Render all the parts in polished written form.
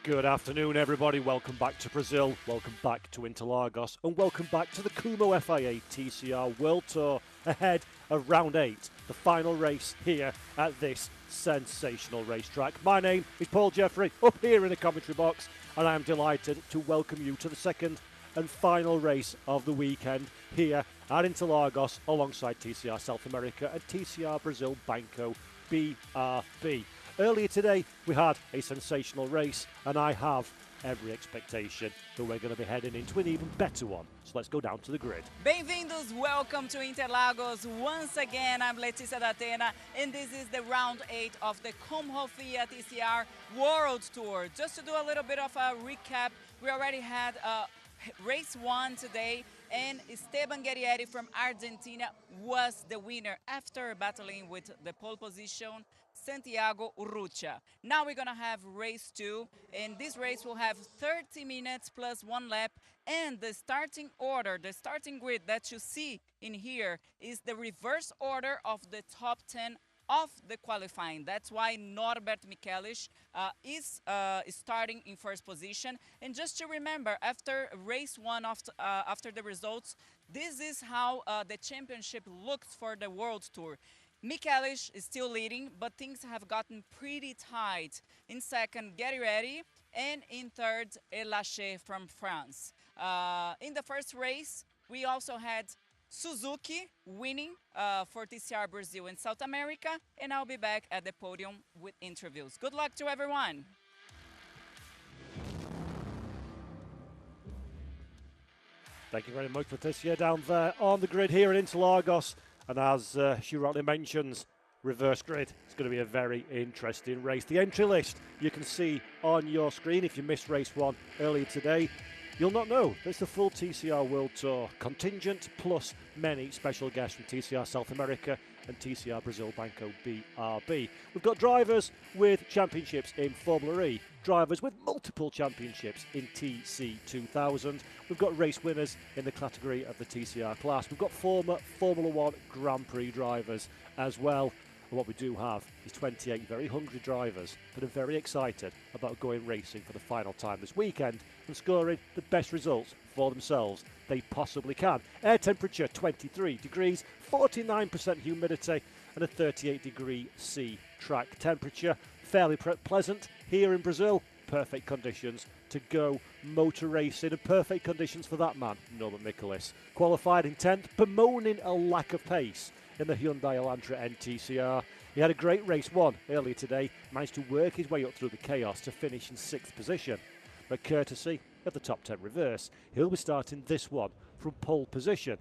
Good afternoon, everybody. Welcome back to Brazil. Welcome back to Interlagos. And welcome back to the Kumho FIA TCR World Tour ahead of Round 8, the final race here at this sensational racetrack. My name is Paul Jeffrey, up here in the commentary box, and I am delighted to welcome you to the second and final race of the weekend here at Interlagos alongside TCR South America and TCR Brazil Banco BRB. Earlier today, we had a sensational race, and I have every expectation that we're going to be heading into an even better one. So let's go down to the grid. Bem-vindos, welcome to Interlagos. Once again, I'm Letícia Datena, and this is the round 8 of the Kumho FIA TCR World Tour. Just to do a little bit of a recap, we already had race 1 today, and Esteban Guerrieri from Argentina was the winner after battling with the pole position, Santiago Urrutia. Now we're gonna have race 2, and this race will have 30 minutes plus 1 lap, and the starting order, the starting grid that you see in here is the reverse order of the top 10 of the qualifying. That's why Norbert Michelisz is starting in first position. And just to remember, after race 1, after the results, this is how the championship looks for the World Tour. Michelisz is still leading, but things have gotten pretty tight. In second, Guerrieri, and in third, Elaché from France. In the first race, we also had Suzuki winning for TCR Brazil and South America, and I'll be back at the podium with interviews. Good luck to everyone. Thank you very much, Letícia, down there on the grid here at Interlagos. And as she rightly mentions, reverse grid. It's going to be a very interesting race. The entry list you can see on your screen. If you missed race 1 earlier today, you'll not know. It's the full TCR World Tour contingent, plus many special guests from TCR South America and TCR Brazil Banco BRB. We've got drivers with championships in Formula E, drivers with multiple championships in TC 2000. We've got race winners in the category of the TCR class. We've got former Formula 1 Grand Prix drivers as well. And what we do have is 28 very hungry drivers that are very excited about going racing for the final time this weekend and scoring the best results for themselves they possibly can. Air temperature 23 degrees, 49% humidity, and a 38 degree C track temperature. Fairly pleasant here in Brazil. Perfect conditions to go motor racing, and perfect conditions for that man, Norbert Michelisz. Qualified in 10th, bemoaning a lack of pace in the Hyundai Elantra NTCR. He had a great race 1 earlier today, managed to work his way up through the chaos to finish in 6th position. But courtesy of the top 10 reverse, he'll be starting this one from pole position.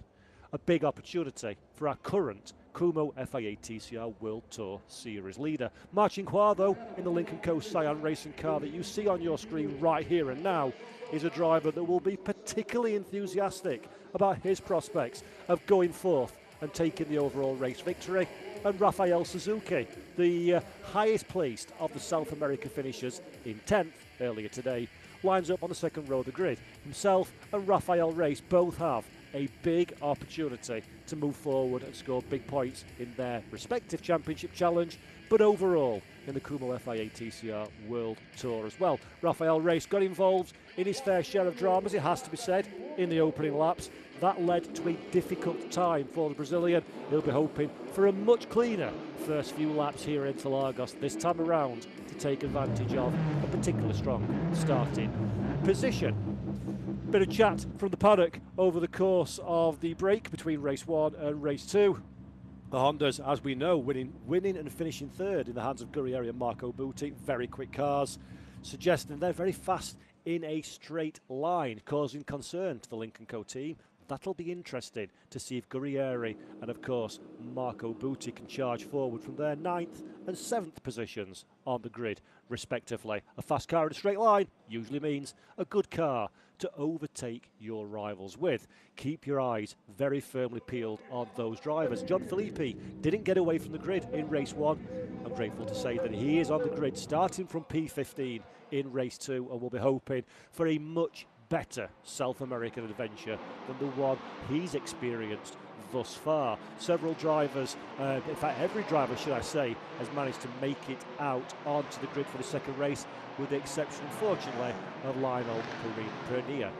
A big opportunity for our current Kumho FIA TCR World Tour Series leader. Marching Hua, though, in the Lincoln Co. Cyan racing car that you see on your screen right here and now, is a driver that will be particularly enthusiastic about his prospects of going forth and taking the overall race victory. And Rafael Suzuki, the highest placed of the South America finishers in 10th earlier today, lines up on the second row of the grid. Himself and Rafael Race both have a big opportunity to move forward and score big points in their respective championship challenge, but overall in the Kumho FIA TCR World Tour as well. Rafael Race got involved in his fair share of dramas, it has to be said, in the opening laps. That led to a difficult time for the Brazilian. He'll be hoping for a much cleaner first few laps here in Interlagos this time around to take advantage of a particularly strong starting position. Bit of chat from the paddock over the course of the break between race 1 and race 2. The Hondas, as we know, winning and finishing third in the hands of Guerrieri and Marco Butti. Very quick cars, suggesting they're very fast in a straight line, causing concern to the Lincoln Co team. That'll be interesting to see if Guerrieri and, of course, Marco Butti can charge forward from their 9th and 7th positions on the grid, respectively. A fast car in a straight line usually means a good car to overtake your rivals with. Keep your eyes very firmly peeled on those drivers. John Filippi didn't get away from the grid in race 1. I'm grateful to say that he is on the grid starting from P15 in race 2, and we'll be hoping for a much better South American adventure than the one he's experienced thus far. Several drivers, in fact every driver should I say, has managed to make it out onto the grid for the second race, with the exception, unfortunately, of Lionel Pernia.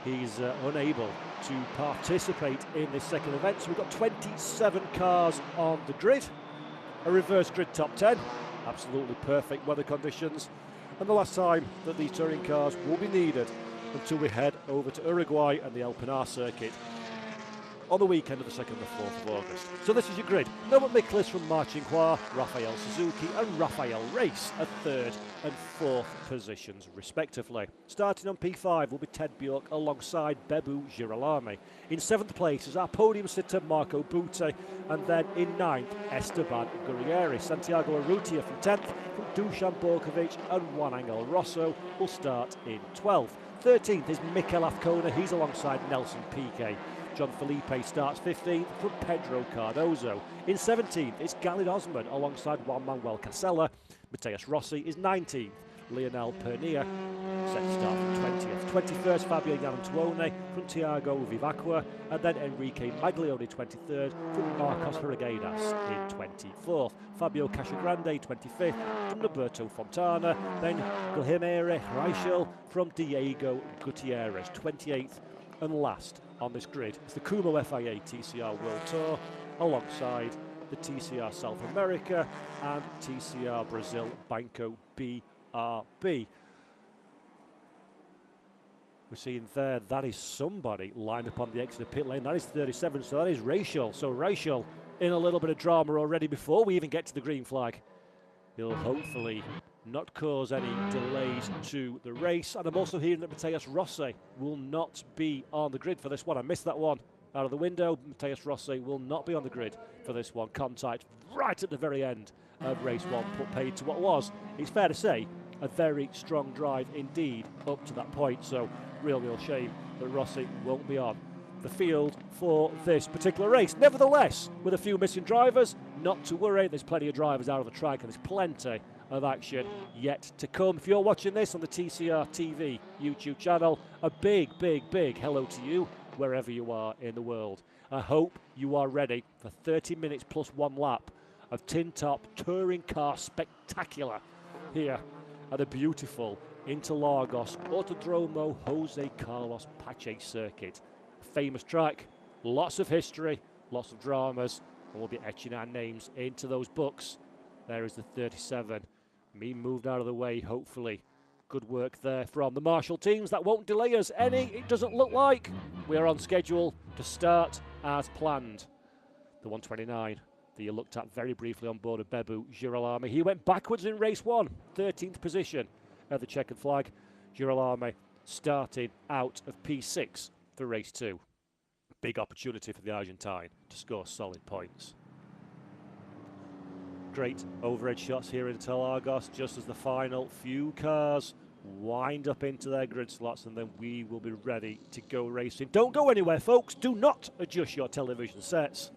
He's unable to participate in this second event, so we've got 27 cars on the grid, a reverse grid top 10, absolutely perfect weather conditions, and the last time that these touring cars will be needed until we head over to Uruguay and the El Pinar circuit on the weekend of the 2nd and the 4th of August. So this is your grid. Norbert Miklis from Marcinkoir, Rafael Suzuki and Rafael Race at 3rd and 4th positions respectively. Starting on P5 will be Ted Bjork alongside Bebu Girolami. In 7th place is our podium sitter Marco Butte, and then in 9th Esteban Gurrieri. Santiago Arrutia from 10th, from Dusan Borkovic and Juan Angel Rosso will start in 12th. 13th is Mikel Afcona, he's alongside Nelson Piquet. John Felipe starts 15th from Pedro Cardozo. In 17th, it's Galid Osman alongside Juan Manuel Casella. Mateus Rossi is 19th. Lionel Pernia set to start from 20th. 21st, Fabio Iannantuone from Tiago Vivacqua. And then Enrique Maglione, 23rd, from Marcos Hurreguedas in 24th. Fabio Casagrande, 25th, from Roberto Fontana. Then Guilherme Reichel from Diego Gutierrez, 28th. And last on this grid is the Kumho FIA TCR World Tour alongside the TCR South America and TCR Brazil Banco BRB. We're seeing there, that is somebody lined up on the exit of pit lane. That is 37, so that is Reichel. So Reichel in a little bit of drama already before we even get to the green flag. He'll hopefully not cause any delays to the race. And I'm also hearing that Mateus Rossi will not be on the grid for this one. I missed that one out of the window. Mateus Rossi will not be on the grid for this one. Contact right at the very end of race one put paid to what was, it's fair to say, a very strong drive indeed up to that point. So real shame that Rossi won't be on the field for this particular race. Nevertheless, with a few missing drivers, not to worry, there's plenty of drivers out on the track and there's plenty of action yet to come. If you're watching this on the TCR TV YouTube channel, a big hello to you wherever you are in the world. I hope you are ready for 30 minutes plus one lap of tin top touring car spectacular here at the beautiful Interlagos Autodromo Jose Carlos Pache circuit. Famous track, lots of history, lots of dramas, and we'll be etching our names into those books. There is the 37. Me moved out of the way, hopefully. Good work there from the Marshall teams. That won't delay us any, it doesn't look like. We are on schedule to start as planned. The 129 that you looked at very briefly on board of Bebu Girolami. He went backwards in race one, 13th position at the checkered flag. Girolami starting out of P6 for race two. Big opportunity for the Argentine to score solid points. Great overhead shots here in Interlagos just as the final few cars wind up into their grid slots, and then we will be ready to go racing. Don't go anywhere, folks. Do not adjust your television sets.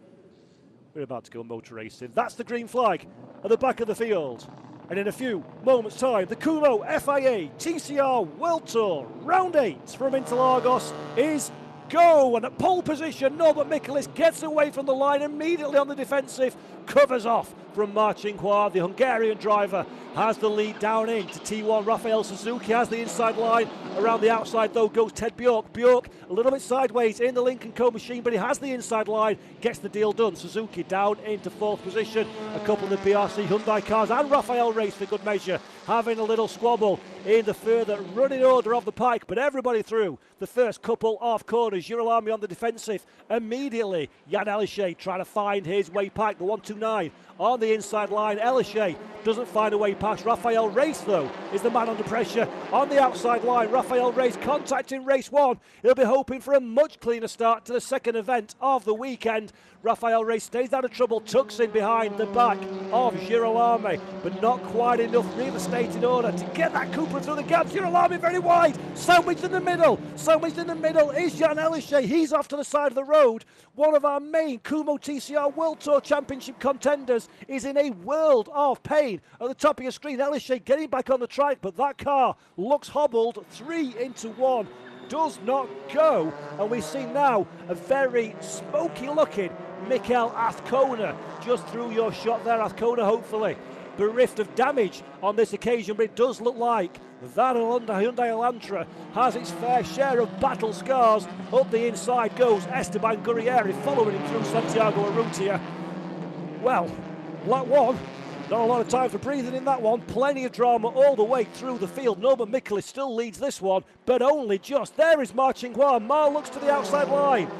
We're about to go motor racing. That's the green flag at the back of the field. And in a few moments' time, the Kumho FIA TCR World Tour Round 8 from Interlagos is go. And at pole position, Norbert Miklis gets away from the line immediately on the defensive, covers off from Marcinkoir. The Hungarian driver has the lead down into T1. Rafael Suzuki has the inside line. Around the outside, though, goes Ted Bjork. Bjork a little bit sideways in the Lincoln Co machine, but he has the inside line, gets the deal done. Suzuki down into 4th position. A couple of the BRC Hyundai cars and Rafael Race, for good measure, having a little squabble in the further running order of the pike, but everybody through the first couple of corners. Girolami on the defensive immediately. Jan Elishay trying to find his way past the 129 on the inside line. Elishay doesn't find a way past. Rafael Race, though, is the man under pressure on the outside line. Rafael Race contacting race one. He'll be hoping for a much cleaner start to the second event of the weekend. Rafael Race stays out of trouble, tucks in behind the back of Girolami, but not quite enough real estate in order to get that Cooper through the gap. Girolami very wide, sandwiched in the middle. Sandwiched in the middle is Jan Elishay. He's off to the side of the road. One of our main Kumho TCR World Tour Championship contenders is in a world of pain. At the top of your screen, Elishay getting back on the track, but that car looks hobbled 3 into 1. does not go, and we see now a very smoky looking Mikel Azcona just through your shot there. Azcona hopefully bereft of damage on this occasion, but it does look like that Hyundai Elantra has its fair share of battle scars. Up the inside goes Esteban Gurrieri, following him through Santiago Urrutia. Well, lap one, not a lot of time for breathing in that one. Plenty of drama all the way through the field. Norbert Michelis still leads this one, but only just. There is Ma Qinghua. Ma looks to the outside line.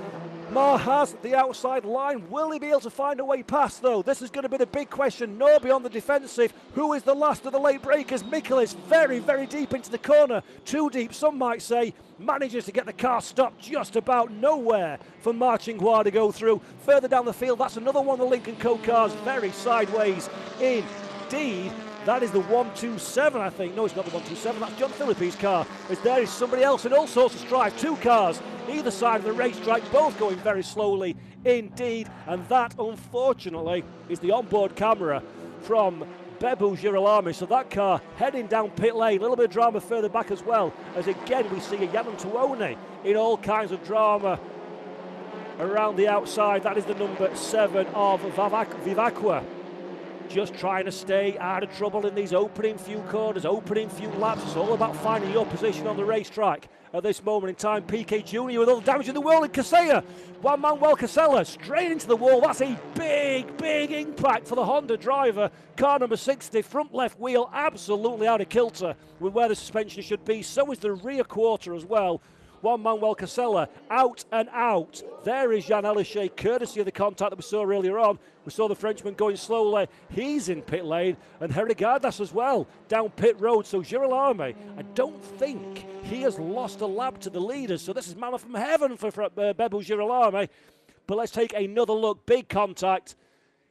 Ma has the outside line. Will he be able to find a way past, though? This is going to be the big question. Norby on the defensive. Who is the last of the late breakers? Michelis very, very deep into the corner. Too deep, some might say. Manages to get the car stopped just about nowhere for Ma Qinghua to go through. Further down the field, that's another one of the Lincoln Co cars. Very sideways indeed. That is the 127, I think. No, it's not the 127. That's John Phillippe's car. As there is somebody else in all sorts of strife. Two cars either side of the racetrack, both going very slowly indeed. And that, unfortunately, is the onboard camera from Bebu Girolami. So that car heading down pit lane. A little bit of drama further back as well. As again, we see a Yanon Tuone in all kinds of drama around the outside. That is the number 7 of Vivacqua. Just trying to stay out of trouble in these opening few corners, opening few laps. It's all about finding your position on the racetrack at this moment in time. PK Jr. with all the damage in the world, and Casella, Juan Manuel Casella, straight into the wall. That's a big, big impact for the Honda driver. Car number 60, front left wheel, absolutely out of kilter with where the suspension should be. So is the rear quarter as well. Juan Manuel Casella out and out. There is Jan Elichet, courtesy of the contact that we saw earlier on. We saw the Frenchman going slowly. He's in pit lane, and Herrigardas as well down pit road. So Girolami, I don't think he has lost a lap to the leaders. So this is manna from heaven for Bebu Girolami. But let's take another look. Big contact.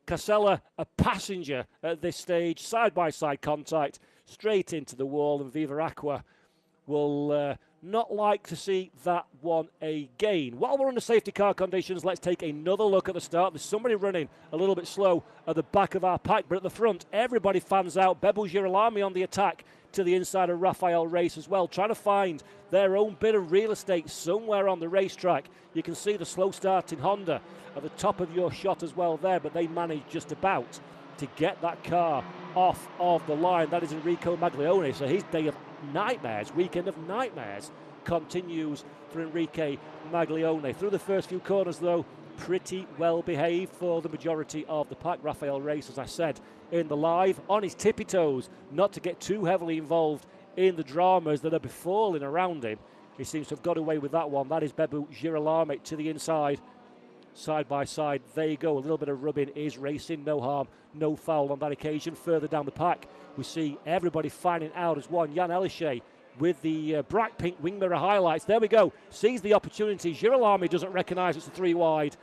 Casella, a passenger at this stage. Side-by-side contact. Straight into the wall, and Viva Aqua will not like to see that one again. While we're under safety car conditions, let's take another look at the start. There's somebody running a little bit slow at the back of our pack, but at the front, everybody fans out. Bebu Girolami on the attack to the inside of Rafael Race as well, trying to find their own bit of real estate somewhere on the racetrack. You can see the slow starting Honda at the top of your shot as well there, but they managed just about to get that car off of the line. That is Enrico Maglione, so his day of nightmares, weekend of nightmares, continues for Enrique Maglione. Through the first few corners, though, pretty well behaved for the majority of the pack. Rafael Race, as I said in the live, on his tippy toes, not to get too heavily involved in the dramas that are befalling around him. He seems to have got away with that one. That is Bebu Girolami to the inside. Side by side, there you go. A little bit of rubbing is racing. No harm, no foul on that occasion. Further down the pack, we see everybody finding out as one. Jan Elichet with the bright pink wing mirror highlights. There we go. Sees the opportunity. Girolami doesn't recognise it's a 3 wide.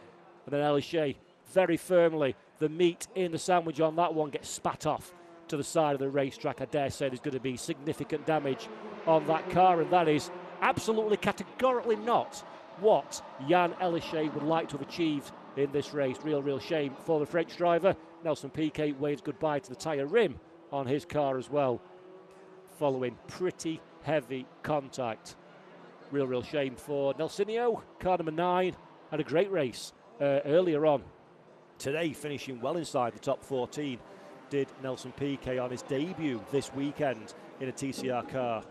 And then Elichet very firmly, the meat in the sandwich on that one, gets spat off to the side of the racetrack. I dare say there's going to be significant damage on that car, and that is absolutely categorically not what Jan Elichet would like to have achieved in this race. Real shame for the French driver. Nelson Piquet waves goodbye to the tyre rim on his car as well, following pretty heavy contact. Real shame for Nelsinho. Car number 9 had a great race earlier on today, finishing well inside the top 14. Did Nelson Piquet on his debut this weekend in a TCR car.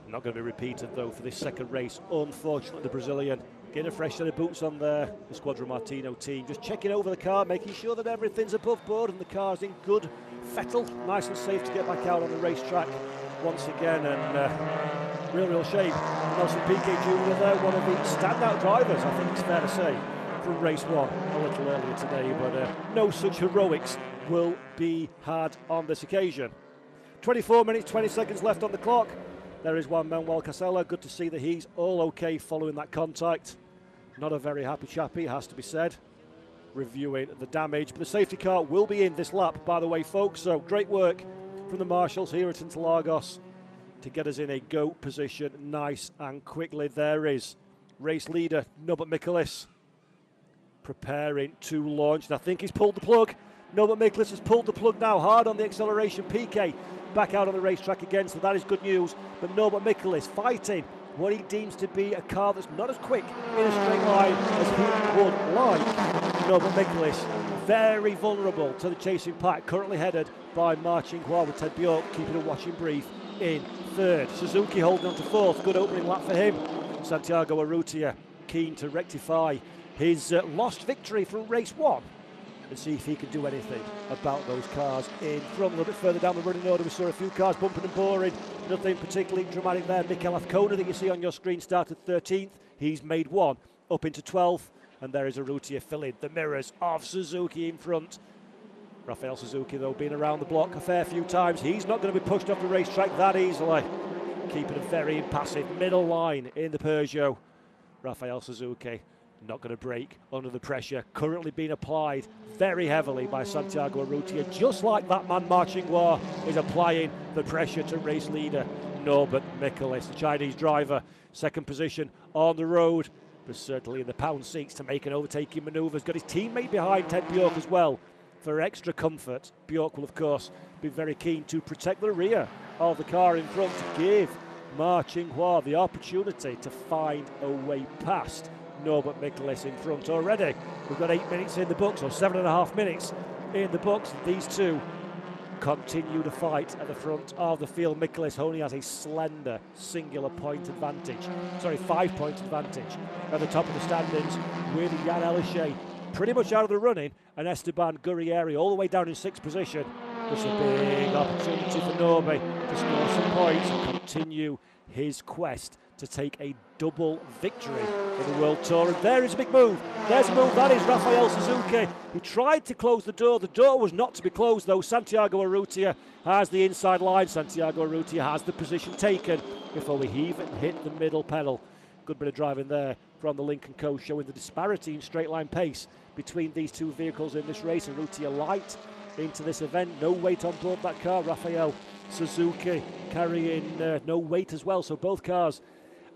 Not going to be repeated though for this second race. Unfortunately, the Brazilian getting a fresh set of boots on there. The Squadron Martino team just checking over the car, making sure that everything's above board and the car's in good fettle, nice and safe to get back out on the racetrack once again. And real shame. Nelson Piquet Jr. there, one of the standout drivers, I think it's fair to say, from race 1 a little earlier today. But no such heroics will be had on this occasion. 24 minutes, 20 seconds left on the clock. There is Juan Manuel Casella. Good to see that he's all okay following that contact. Not a very happy chappy, it has to be said, reviewing the damage. But the safety car will be in this lap, by the way, folks. So great work from the marshals here at Interlagos to get us in a go position nice and quickly. There is race leader Norbert Michelis preparing to launch. And I think he's pulled the plug. Norbert Michelis has pulled the plug now, hard on the acceleration. Piquet back out on the racetrack again, so that is good news. But Norbert Michelis fighting what he deems to be a car that's not as quick in a straight line as he would like. No, but Nicholas, very vulnerable to the chasing pack, currently headed by Marching Hua, with Ted Bjork keeping a watching brief in third. Suzuki holding on to fourth, good opening lap for him. Santiago Urrutia keen to rectify his lost victory from race one and see if he can do anything about those cars in front. A little bit further down the running order, we saw a few cars bumping and boring. Nothing particularly dramatic there. Mikel Azcona that you see on your screen started 13th. He's made one up into 12th. And there is Urrutia filling the mirrors of Suzuki in front. Rafael Suzuki, though, been around the block a fair few times. He's not going to be pushed off the racetrack that easily. Keeping a very impassive middle line in the Peugeot. Rafael Suzuki not going to break under the pressure. Currently being applied very heavily by Santiago Urrutia, just like that man Marching Hua is applying the pressure to race leader Norbert Michaelis, the Chinese driver. Second position on the road, but certainly in the pound seats to make an overtaking manoeuvre. He's got his teammate behind, Ted Bjork, as well, for extra comfort. Bjork will, of course, be very keen to protect the rear of the car in front to give Marching Hua the opportunity to find a way past Norbert Michaelis in front already. We've got 8 minutes in the books, or 7.5 minutes in the books. These two continue to fight at the front of the field. Michaelis only has a slender singular point advantage, 5-point advantage at the top of the standings, with Jan Elishay pretty much out of the running and Esteban Gurrieri all the way down in 6th position. Just a big opportunity for Norby to score some points and continue his quest to take a double victory in the World Tour. And there is a big move. There's a move. That is Rafael Suzuki. He tried to close the door. The door was not to be closed, though. Santiago Urrutia has the inside line. Santiago Urrutia has the position taken before we even hit the middle pedal. Good bit of driving there from the Lincoln Co, showing the disparity in straight line pace between these two vehicles in this race. Urrutia light into this event. No weight on board that car. Rafael Suzuki carrying no weight as well. So both cars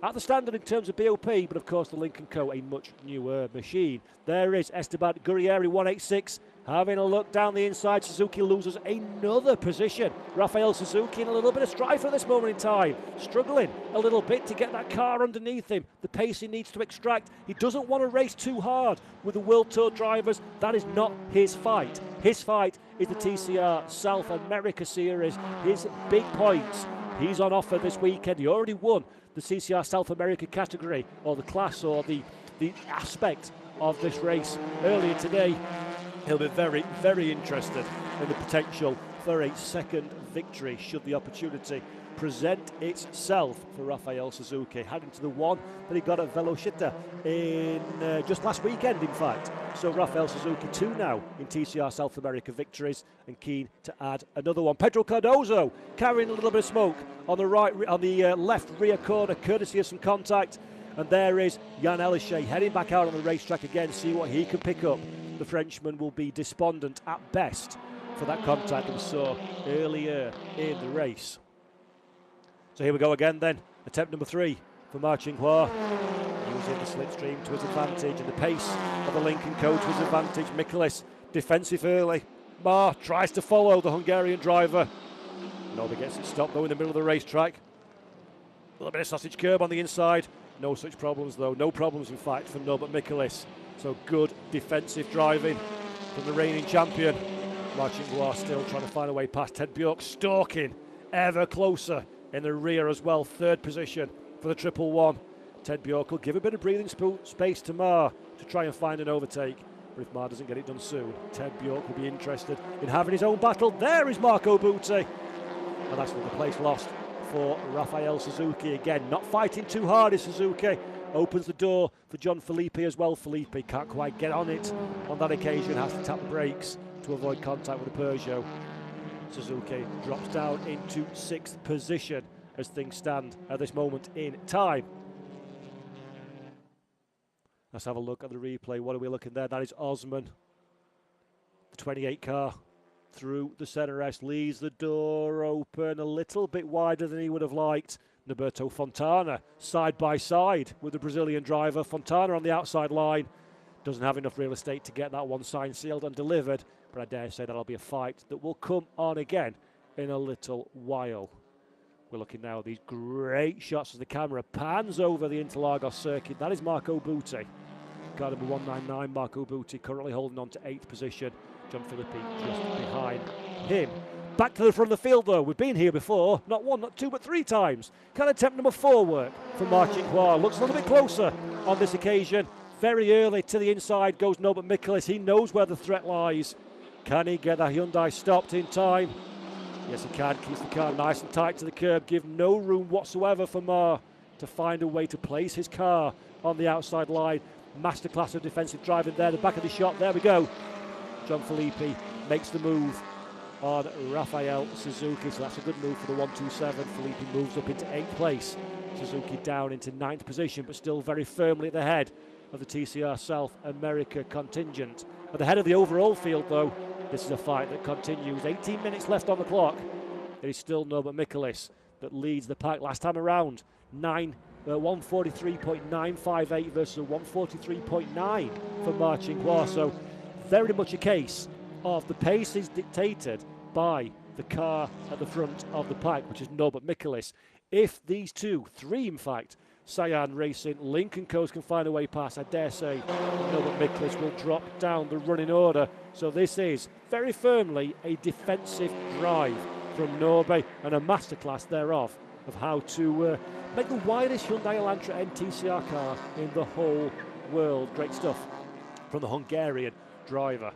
at the standard in terms of BOP, but of course the Lincoln Co, a much newer machine. There is Esteban Gurrieri, 186, having a look down the inside. Suzuki loses another position. Rafael Suzuki in a little bit of strife at this moment in time, struggling a little bit to get that car underneath him. The pace he needs to extract. He doesn't want to race too hard with the World Tour drivers. That is not his fight. His fight is the TCR South America Series. His big points, he's on offer this weekend. He already won the TCR South America category, or the class, or the aspect of this race earlier today. He'll be very, very interested in the potential for a second victory should the opportunity present itself for Rafael Suzuki, heading to the one that he got at Velocita in just last weekend, in fact. So Rafael Suzuki 2 now in TCR South America victories, and keen to add another one. Pedro Cardozo carrying a little bit of smoke on the left rear corner, courtesy of some contact. And there is Jan Elishay heading back out on the racetrack again, see what he can pick up. The Frenchman will be despondent at best for that contact that we saw earlier in the race. So here we go again then, attempt number 3 for Marching Hua, using the slipstream to his advantage and the pace of the Lincoln Co to his advantage. Michaelis defensive early. Mar tries to follow the Hungarian driver. Nobody gets it stopped though in the middle of the racetrack. A little bit of sausage curb on the inside. No such problems though, no problems in fact for Norbert Michaelis. So good defensive driving from the reigning champion. Marching Hua still trying to find a way past. Ted Bjork stalking ever closer in the rear as well. 3rd position for the 111. Ted Bjork will give a bit of breathing space to Mar to try and find an overtake. But if Mar doesn't get it done soon, Ted Bjork will be interested in having his own battle. There is Marco Butti. And that's another place lost for Rafael Suzuki. Again, not fighting too hard is Suzuki. Opens the door for John Felipe as well. Felipe can't quite get on it on that occasion, has to tap the brakes to avoid contact with the Peugeot. Suzuki drops down into 6th position as things stand at this moment in time. Let's have a look at the replay. What are we looking there? That is Osman, the 28 car, through the centre S, leaves the door open a little bit wider than he would have liked. Norberto Fontana side by side with the Brazilian driver. Fontana on the outside line, doesn't have enough real estate to get that one signed, sealed and delivered, but I dare say that'll be a fight that will come on again in a little while. We're looking now at these great shots as the camera pans over the Interlagos circuit. That is Marco Butti. Car number 199, Marco Butti, currently holding on to 8th position. John Philippi just behind him. Back to the front of the field though. We've been here before, not 1, not 2, but 3 times. Can attempt number 4 work for Marcin Kła. Looks a little bit closer on this occasion. Very early to the inside goes Norbert Mikulis. He knows where the threat lies. Can he get that Hyundai stopped in time? Yes, he can. Keeps the car nice and tight to the curb. Give no room whatsoever for Mar to find a way to place his car on the outside line. Masterclass of defensive driving there. The back of the shot. There we go. John Philippi makes the move on Rafael Suzuki. So that's a good move for the 127. Philippi moves up into 8th place. Suzuki down into 9th position, but still very firmly at the head of the TCR South America contingent. At the head of the overall field, though, this is a fight that continues. 18 minutes left on the clock. It is still Norbert Mikulis that leads the pack. Last time around, 143.958 versus a 143.9 for Marcin Kła. So very much a case of the pace is dictated by the car at the front of the pack, which is Norbert Mikulis. If these 3 in fact, Cyan Racing, Lincoln Coast can find a way past, I dare say Norbert Mikulis will drop down the running order. So this is very firmly a defensive drive from Norbert and a masterclass thereof of how to make the widest Hyundai Elantra NTCR car in the whole world. Great stuff from the Hungarian driver.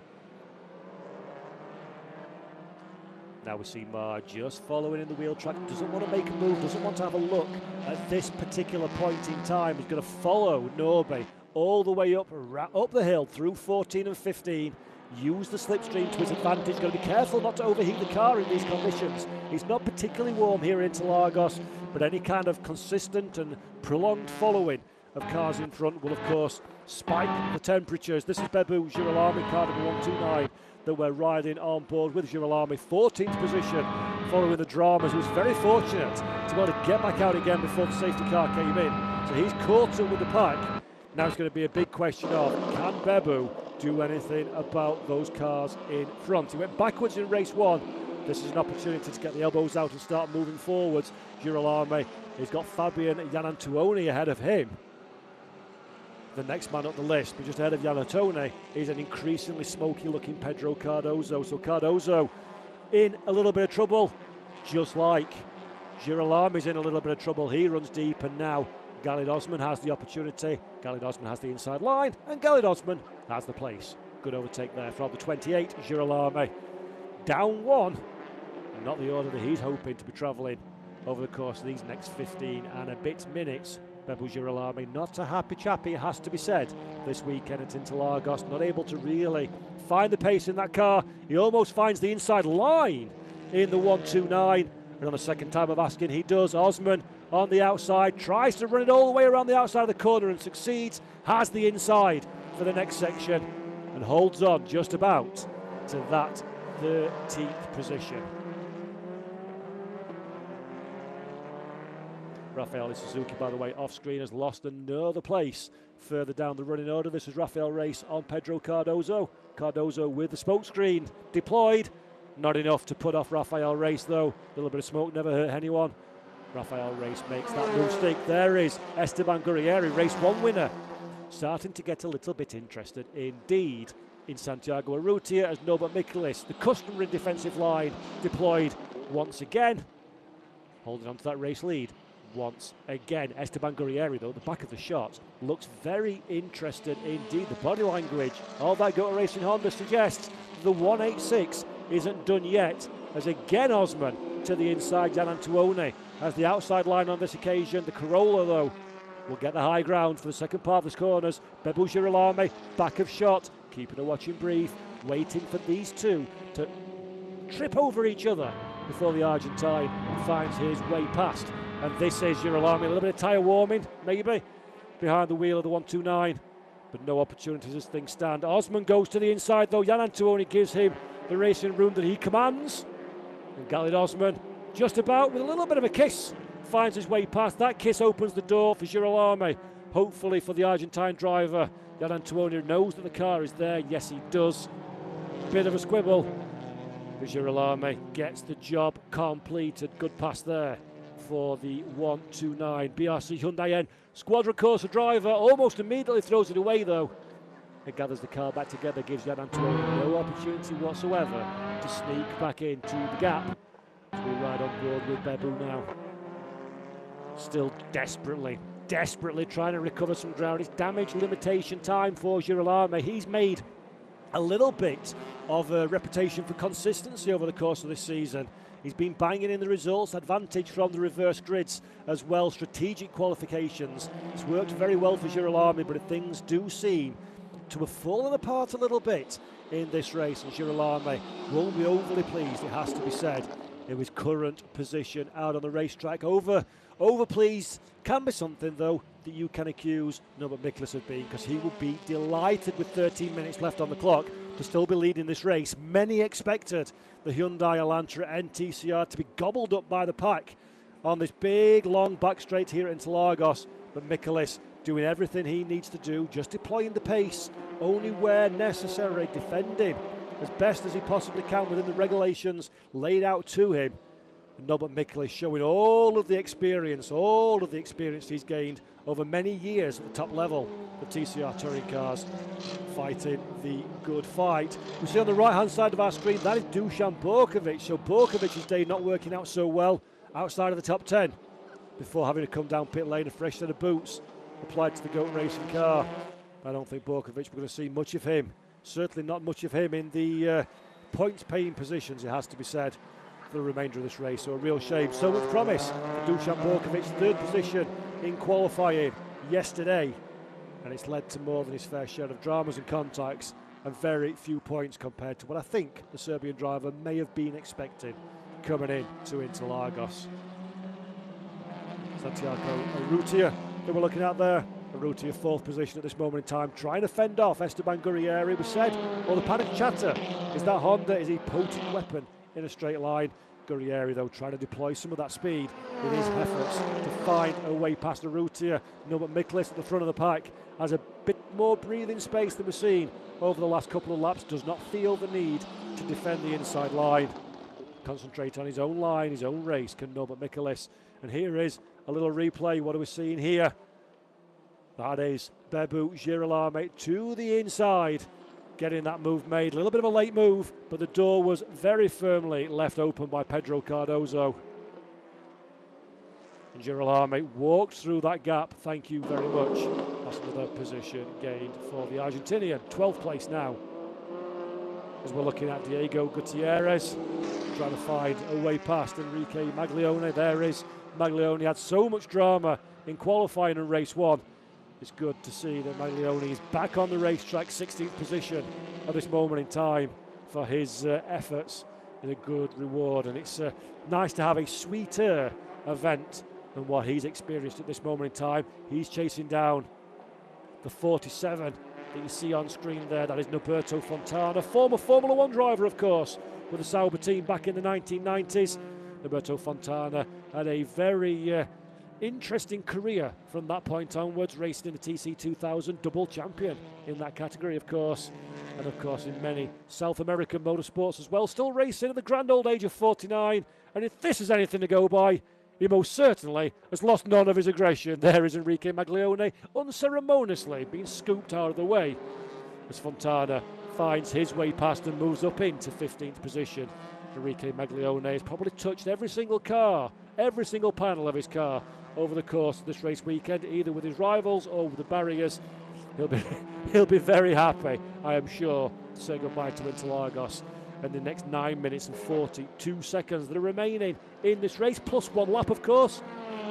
Now we see Mar just following in the wheel track, doesn't want to make a move, doesn't want to have a look at this particular point in time. He's going to follow Norbert all the way up the hill through 14 and 15, use the slipstream to his advantage. Going to be careful not to overheat the car in these conditions. It's not particularly warm here in Interlagos, but any kind of consistent and prolonged following of cars in front will of course spike the temperatures. This is Bebu Girolami, car number 129, that we're riding on board with. Girolami, 14th position, following the dramas. He was very fortunate to be able to get back out again before the safety car came in. So he's caught up with the pack. Now it's going to be a big question of, can Bebu do anything about those cars in front? He went backwards in race 1. This is an opportunity to get the elbows out and start moving forwards. Girolami, he's got Fabian Iannantuoni ahead of him. The next man up the list, but just ahead of Iannantuoni, is an increasingly smoky-looking Pedro Cardozo. So Cardozo in a little bit of trouble, just like Girolami's in a little bit of trouble. He runs deep, and now Galid Osman has the opportunity. Galid Osman has the inside line, and Galid Osman has the place. Good overtake there from the 28, Girolami. Down 1, not the order that he's hoping to be travelling over the course of these next 15 and a bit minutes. Bebu Girolami, not a happy chappy, it has to be said, this weekend at Interlagos. Not able to really find the pace in that car. He almost finds the inside line in the 129. And on the second time of asking, he does. Osman on the outside, tries to run it all the way around the outside of the corner and succeeds. Has the inside for the next section and holds on just about to that 13th position. Rafael Suzuki, by the way, off screen, has lost another place further down the running order. This is Rafael Race on Pedro Cardozo. Cardozo with the smoke screen deployed. Not enough to put off Rafael Race, though. A little bit of smoke never hurt anyone. Rafael Race makes that move stick. There is Esteban Gurrieri, race 1 winner. Starting to get a little bit interested indeed in Santiago Urrutia as Norbert Mikulis, the customary defensive line, deployed once again. Holding on to that race lead once again. Esteban Gurrieri, though, at the back of the shot, looks very interested indeed. The body language of that Go Racing Honda suggests the 186 isn't done yet, as again Osman to the inside. Iannantuoni has the outside line on this occasion. The Corolla, though, will get the high ground for the second part of this corners. Bebu Girolami, back of shot, keeping a watching brief, waiting for these two to trip over each other before the Argentine finds his way past. And this is Girolami, a little bit of tyre warming, maybe, behind the wheel of the 129, but no opportunities as things stand. Osman goes to the inside, though. Iannantuoni gives him the racing room that he commands. And Galid Osman, just about with a little bit of a kiss, finds his way past. That kiss opens the door for Girolami, hopefully for the Argentine driver. Iannantuoni knows that the car is there. Yes, he does. Bit of a squibble. But Girolami gets the job completed. Good pass there for the 129 BRC Hyundai N Squadron Corsa driver. Almost immediately throws it away though. It gathers the car back together, gives Jan Antonio no opportunity whatsoever to sneak back into the gap. As we ride on board with Bebu now. Still desperately trying to recover some ground. It's damage limitation time for Girolamo. He's made a little bit of a reputation for consistency over the course of this season. He's been banging in the results, advantage from the reverse grids as well, strategic qualifications. It's worked very well for Girolamo, but things do seem to have fallen apart a little bit in this race, and Girolamo won't be overly pleased, it has to be said, in his current position out on the racetrack. Overpleased can be something though that you can accuse Norbert Miklas of being, because he will be delighted with 13 minutes left on the clock to still be leading this race. Many expected the Hyundai Elantra TCR to be gobbled up by the pack on this big long back straight here at Interlagos, but Miklas doing everything he needs to do, just deploying the pace only where necessary, defending as best as he possibly can within the regulations laid out to him. Norbert Miklas showing all of the experience he's gained over many years at the top level of TCR touring cars, fighting the good fight. We see on the right hand side of our screen, that is Dusan Borkovic. So Borkovic's day not working out so well outside of the top 10 before having to come down pit lane, a fresh set of boots applied to the GOAT racing car. I don't think Borkovic, we're going to see much of him, certainly not much of him in the points paying positions, it has to be said, for the remainder of this race. So a real shame. So much promise for Dusan Borkovic's third position in qualifying yesterday, and it's led to more than his fair share of dramas and contacts and very few points compared to what I think the Serbian driver may have been expecting coming in to Interlagos. Santiago Urrutia that we're looking at there. Urrutia fourth position at this moment in time, trying to fend off Esteban Gurrieri. We said, well, the panic chatter is that Honda is a potent weapon in a straight line. Gurrieri though trying to deploy some of that speed in his efforts to find a way past Urrutia. Norbert Miklas at the front of the pack has a bit more breathing space than we've seen over the last couple of laps, does not feel the need to defend the inside line, concentrate on his own line, his own race, can Norbert Miklas. And here is a little replay. What are we seeing here? That is Bebu Girolamo to the inside, getting that move made. A little bit of a late move, but the door was very firmly left open by Pedro Cardozo. And Girolamo walked through that gap. Thank you very much. That's another position gained for the Argentinian. 12th place now. As we're looking at Diego Gutierrez, trying to find a way past Enrique Maglione. There is Maglione. Had so much drama in qualifying in race one. It's good to see that Maglione is back on the racetrack, 16th position at this moment in time for his efforts, in a good reward. And it's nice to have a sweeter event than what he's experienced at this moment in time. He's chasing down the 47 that you see on screen there. That is Norberto Fontana, former Formula One driver, of course, with the Sauber team back in the 1990s. Norberto Fontana had a very interesting career from that point onwards, racing in the TC 2000, double champion in that category, of course, and of course in many South American motorsports as well, still racing at the grand old age of 49. And if this is anything to go by, he most certainly has lost none of his aggression. There is Enrique Maglione, unceremoniously being scooped out of the way as Fontana finds his way past and moves up into 15th position. Enrique Maglione has probably touched every single car, every single panel of his car over the course of this race weekend, either with his rivals or with the barriers. He'll be very happy, I am sure, to say goodbye to Interlagos and the next 9 minutes and 42 seconds that are remaining in this race, plus one lap, of course.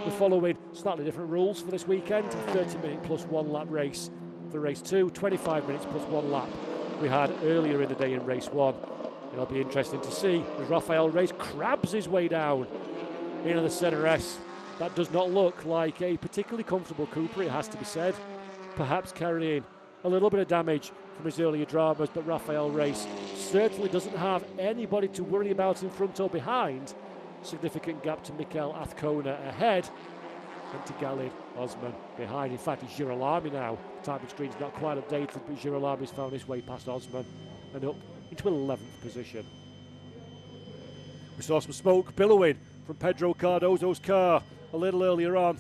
We're following slightly different rules for this weekend, 30-minute plus one lap race for race 2, 25 minutes plus one lap we had earlier in the day in race 1. It'll be interesting to see as Rafael Reyes crabs his way down into the Senna S. That does not look like a particularly comfortable Cooper, it has to be said. Perhaps carrying a little bit of damage from his earlier dramas, but Rafael Reyes certainly doesn't have anybody to worry about in front or behind. Significant gap to Mikel Azcona ahead and to Galid Osman behind. In fact, it's Girolamo now. The timing screen's not quite updated, but Girolamo's found his way past Osman and up into 11th position. We saw some smoke billowing from Pedro Cardozo's car a little earlier on.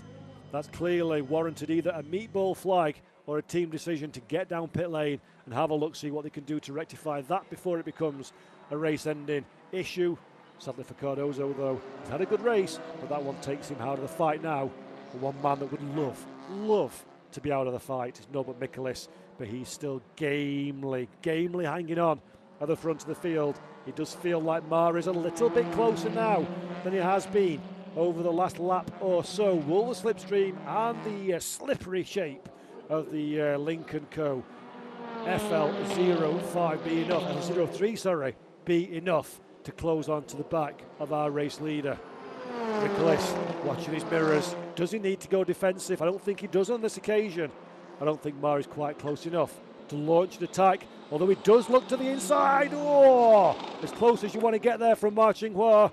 That's clearly warranted either a meatball flag or a team decision to get down pit lane and have a look, see what they can do to rectify that before it becomes a race-ending issue. Sadly for Cardozo, though, he's had a good race, but that one takes him out of the fight now. The one man that would love to be out of the fight is Norbert Michaelis, but he's still gamely hanging on at the front of the field. It does feel like Mar is a little bit closer now than he has been over the last lap or so. Will the slipstream and the slippery shape of the Lincoln Co. FL05 be enough, FL03, sorry, be enough to close on to the back of our race leader? Michaelis watching his mirrors. Does he need to go defensive? I don't think he does on this occasion. I don't think Mar is quite close enough to launch an attack, although he does look to the inside. Oh, as close as you want to get there from Ma Qinghua.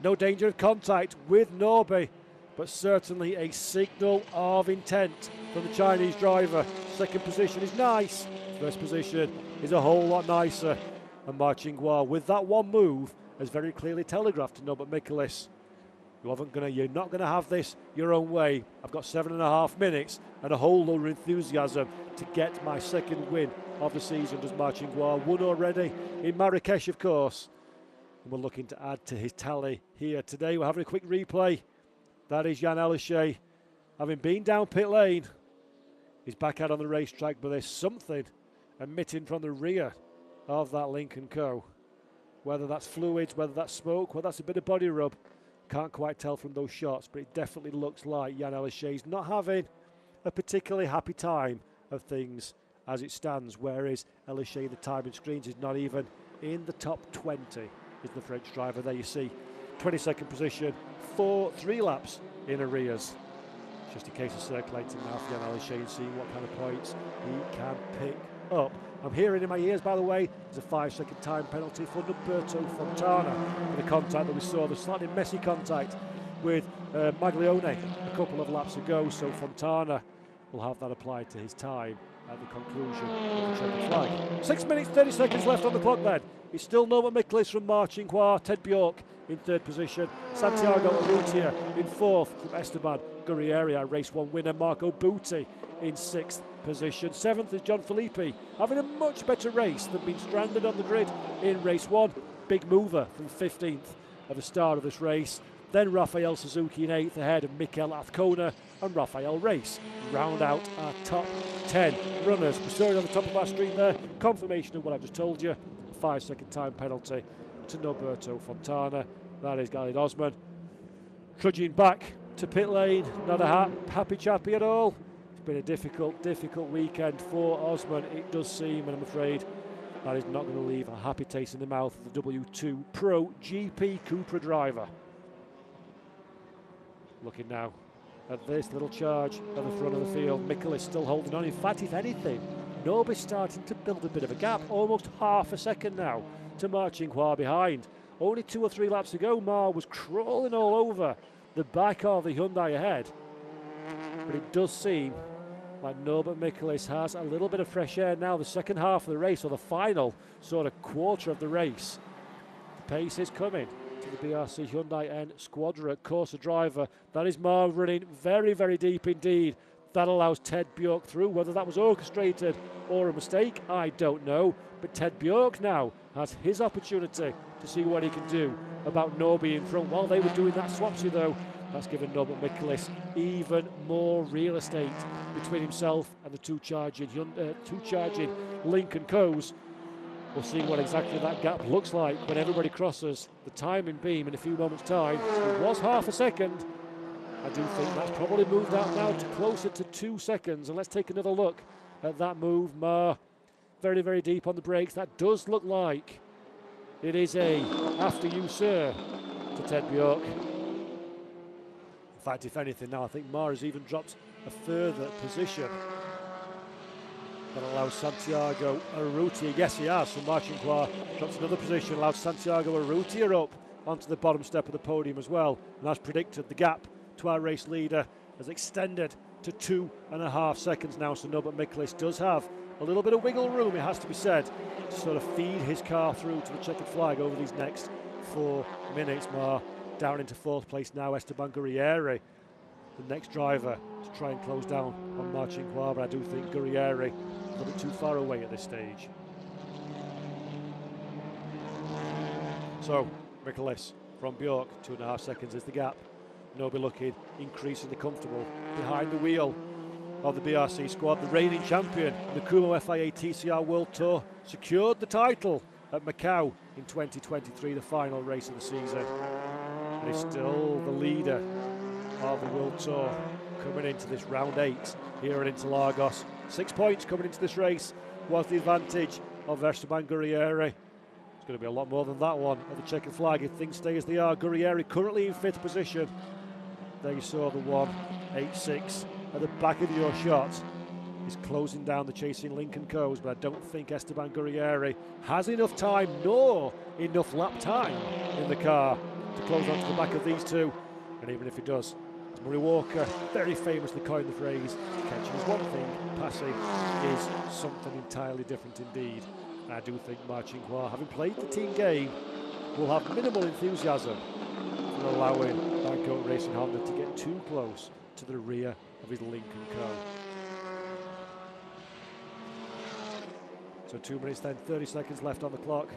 No danger of contact with Norby, but certainly a signal of intent from the Chinese driver. Second position is nice. First position is a whole lot nicer. And Ma Qinghua, with that one move, has very clearly telegraphed to Norbert Michaelis, you're not going to have this your own way. I've got 7.5 minutes and a whole lot of enthusiasm to get my second win of the season. Does Ma Qinghua, won already in Marrakesh, of course. And we're looking to add to his tally here today. We're having a quick replay. That is Jan Elishay, having been down pit lane. He's back out on the racetrack, but there's something emitting from the rear of that Lincoln Co. Whether that's fluids, whether that's smoke, whether that's a bit of body rub, can't quite tell from those shots, but it definitely looks like Jan Elishay's not having a particularly happy time of things as it stands, whereas Elishay, the timing screens, is not even in the top 20, is the French driver. There you see, 22nd position, 3 laps in arrears. It's just a case of circulating now for Jan Elishay and seeing what kind of points he can pick up. I'm hearing in my ears, by the way, there's a 5-second time penalty for Roberto Fontana for the contact that we saw, the slightly messy contact with Maglione a couple of laps ago. So Fontana will have that applied to his time at the conclusion of the checkered flag. 6 minutes, 30 seconds left on the clock then. It's still Norbert Michaelis from Ma Qinghua, Ted Bjork in third position, Santiago Urrutia in fourth from Esteban Gurrieri, our race 1 winner, Marco Butti in 6th position. 7th is John Filippi, having a much better race than being stranded on the grid in race 1. Big mover from 15th at the start of this race. Then Rafael Suzuki in 8th ahead of Mikel Azcona and Rafael Race round out our top 10 runners. We saw it on the top of our screen there. Confirmation of what I've just told you. 5-second time penalty to Norberto Fontana. That is Khalid Osman trudging back to pit lane. Not a happy chappy at all. It's been a difficult weekend for Osman, it does seem, and I'm afraid that is not going to leave a happy taste in the mouth of the W2 Pro GP Cupra driver. Looking now at this little charge at the front of the field. Michaelis still holding on. In fact, if anything, Norby's starting to build a bit of a gap. Almost half a second now to Ma Qinghua behind. Only 2 or 3 laps ago, Ma was crawling all over the back of the Hyundai ahead. But it does seem like Norbert Michaelis has a little bit of fresh air now. The second half of the race, or the final sort of quarter of the race, the pace is coming to the BRC Hyundai N Squadra Corsa driver. That is Ma running very deep indeed. That allows Ted Bjork through. Whether that was orchestrated or a mistake, I don't know. But Ted Bjork now has his opportunity to see what he can do about Norby in front. While they were doing that swapsy though, that's given Norbert Michaelis even more real estate between himself and the two charging Lincoln Co's. We'll see what exactly that gap looks like when everybody crosses the timing beam in a few moments' time. It was half a second. I do think that's probably moved out now to closer to 2 seconds. And let's take another look at that move. Ma very deep on the brakes. That does look like it is a after you, sir, to Ted Bjork. In fact, if anything now, I think Ma has even dropped a further position. That allows Santiago Urrutia, yes he has, so Ma Qinghua drops another position, allows Santiago Urrutia up onto the bottom step of the podium as well. And as predicted, the gap to our race leader has extended to 2.5 seconds now, so Norbert Michaelis does have a little bit of wiggle room, it has to be said, to sort of feed his car through to the checkered flag over these next 4 minutes. Ma Down into fourth place now, Esteban Gurrieri, the next driver to try and close down on Marcin Kumho, but I do think Gurrieri a little bit too far away at this stage. So, Michaelis from Bjork, 2.5 seconds is the gap. Nobi looking increasingly comfortable behind the wheel of the BRC squad. The reigning champion, the Kumho FIA TCR World Tour, secured the title at Macau in 2023, the final race of the season. And is still the leader of the World Tour coming into this round 8 here at Interlagos. 6 points coming into this race was the advantage of Esteban Gurrieri. It's going to be a lot more than that one at the checkered flag if things stay as they are. Gurrieri currently in 5th position. There you saw the 1.86 at the back of your shot. He's closing down the chasing Lincoln Coes, but I don't think Esteban Gurrieri has enough time nor enough lap time in the car to close onto the back of these two. And even if he does, as Murray Walker very famously coined the phrase, catching is one thing, passing is something entirely different indeed. And I do think Marcin Kumho, having played the team game, will have minimal enthusiasm for allowing Bangkok Racing Honda to get too close to the rear of his Lincoln Co. So 2 minutes then, 30 seconds left on the clock.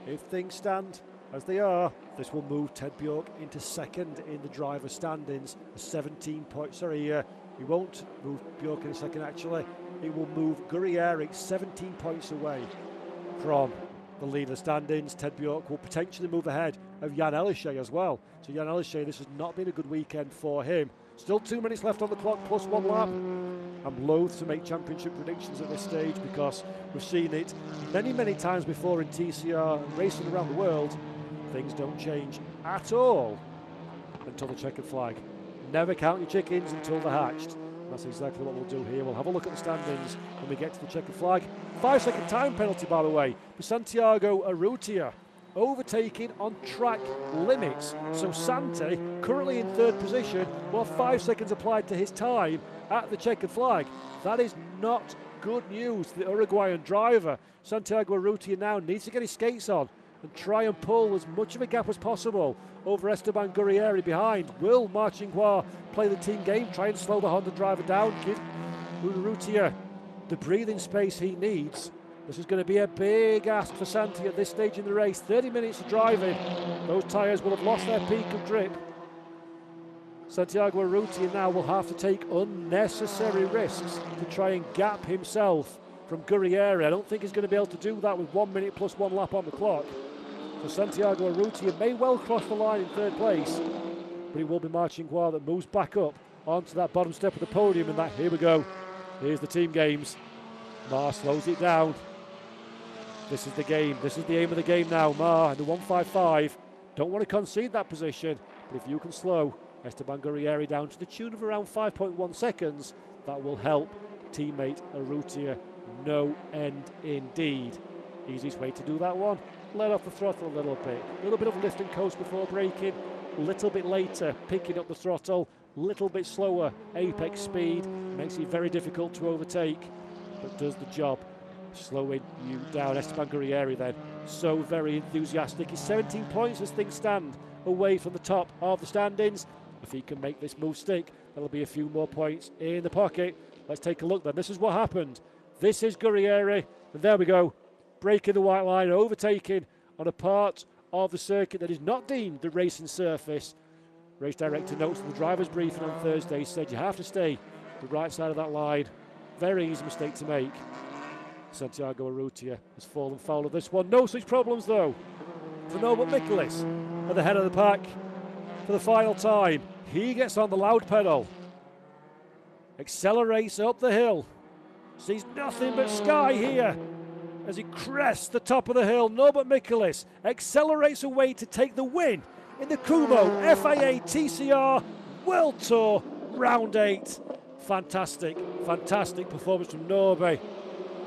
If things stand as they are, this will move Ted Bjork into 2nd in the driver's standings. 17 points, he won't move Bjork in a second actually. It will move Gurrieri 17 points away from the leader standings. Ted Bjork will potentially move ahead of Jan Elishay as well. So Jan Elishay, this has not been a good weekend for him. Still 2 minutes left on the clock plus 1 lap. I'm loath to make championship predictions at this stage because we've seen it many times before in TCR and racing around the world. Things don't change at all until the checkered flag. Never count your chickens until they're hatched. And that's exactly what we'll do here. We'll have a look at the standings when we get to the checkered flag. 5-second time penalty, by the way, for Santiago Urrutia, overtaking on track limits. So Santi, currently in 3rd position, will have 5 seconds applied to his time at the checkered flag. That is not good news for the Uruguayan driver. Santiago Urrutia now needs to get his skates on and try and pull as much of a gap as possible over Esteban Gurrieri behind. Will Marcin Kumho play the team game, try and slow the Honda driver down, give Urrutia the breathing space he needs? This is going to be a big ask for Santi at this stage in the race. 30 minutes of driving. Those tyres will have lost their peak of grip. Santiago Urrutia now will have to take unnecessary risks to try and gap himself from Gurrieri. I don't think he's going to be able to do that with 1 minute plus 1 lap on the clock. So Santiago Urrutia may well cross the line in 3rd place, but it will be Marcin Kumho that moves back up onto that bottom step of the podium, and that, here we go. Here's the team games. Mar slows it down. This is the game. This is the aim of the game now. Mar in the 1.55. Don't want to concede that position, but if you can slow Esteban Gurrieri down to the tune of around 5.1 seconds, that will help teammate Urrutia no end indeed. Easiest way to do that one, let off the throttle a little bit of lift and coast before braking, a little bit later picking up the throttle, little bit slower apex speed, makes it very difficult to overtake, but does the job, slowing you down. Esteban Gurrieri then, so very enthusiastic. He's 17 points as things stand away from the top of the standings. If he can make this move stick, there'll be a few more points in the pocket. Let's take a look then. This is what happened. This is Gurrieri, and there we go. Breaking the white line, overtaking on a part of the circuit that is not deemed the racing surface. Race director notes in the driver's briefing on Thursday, said you have to stay the right side of that line. Very easy mistake to make. Santiago Urrutia has fallen foul of this one. No such problems though for Norbert Michaelis at the head of the pack for the final time. He gets on the loud pedal, accelerates up the hill, sees nothing but sky here as he crests the top of the hill. Norbert Michaelis accelerates away to take the win in the Kumho FIA TCR World Tour Round 8. Fantastic performance from Norby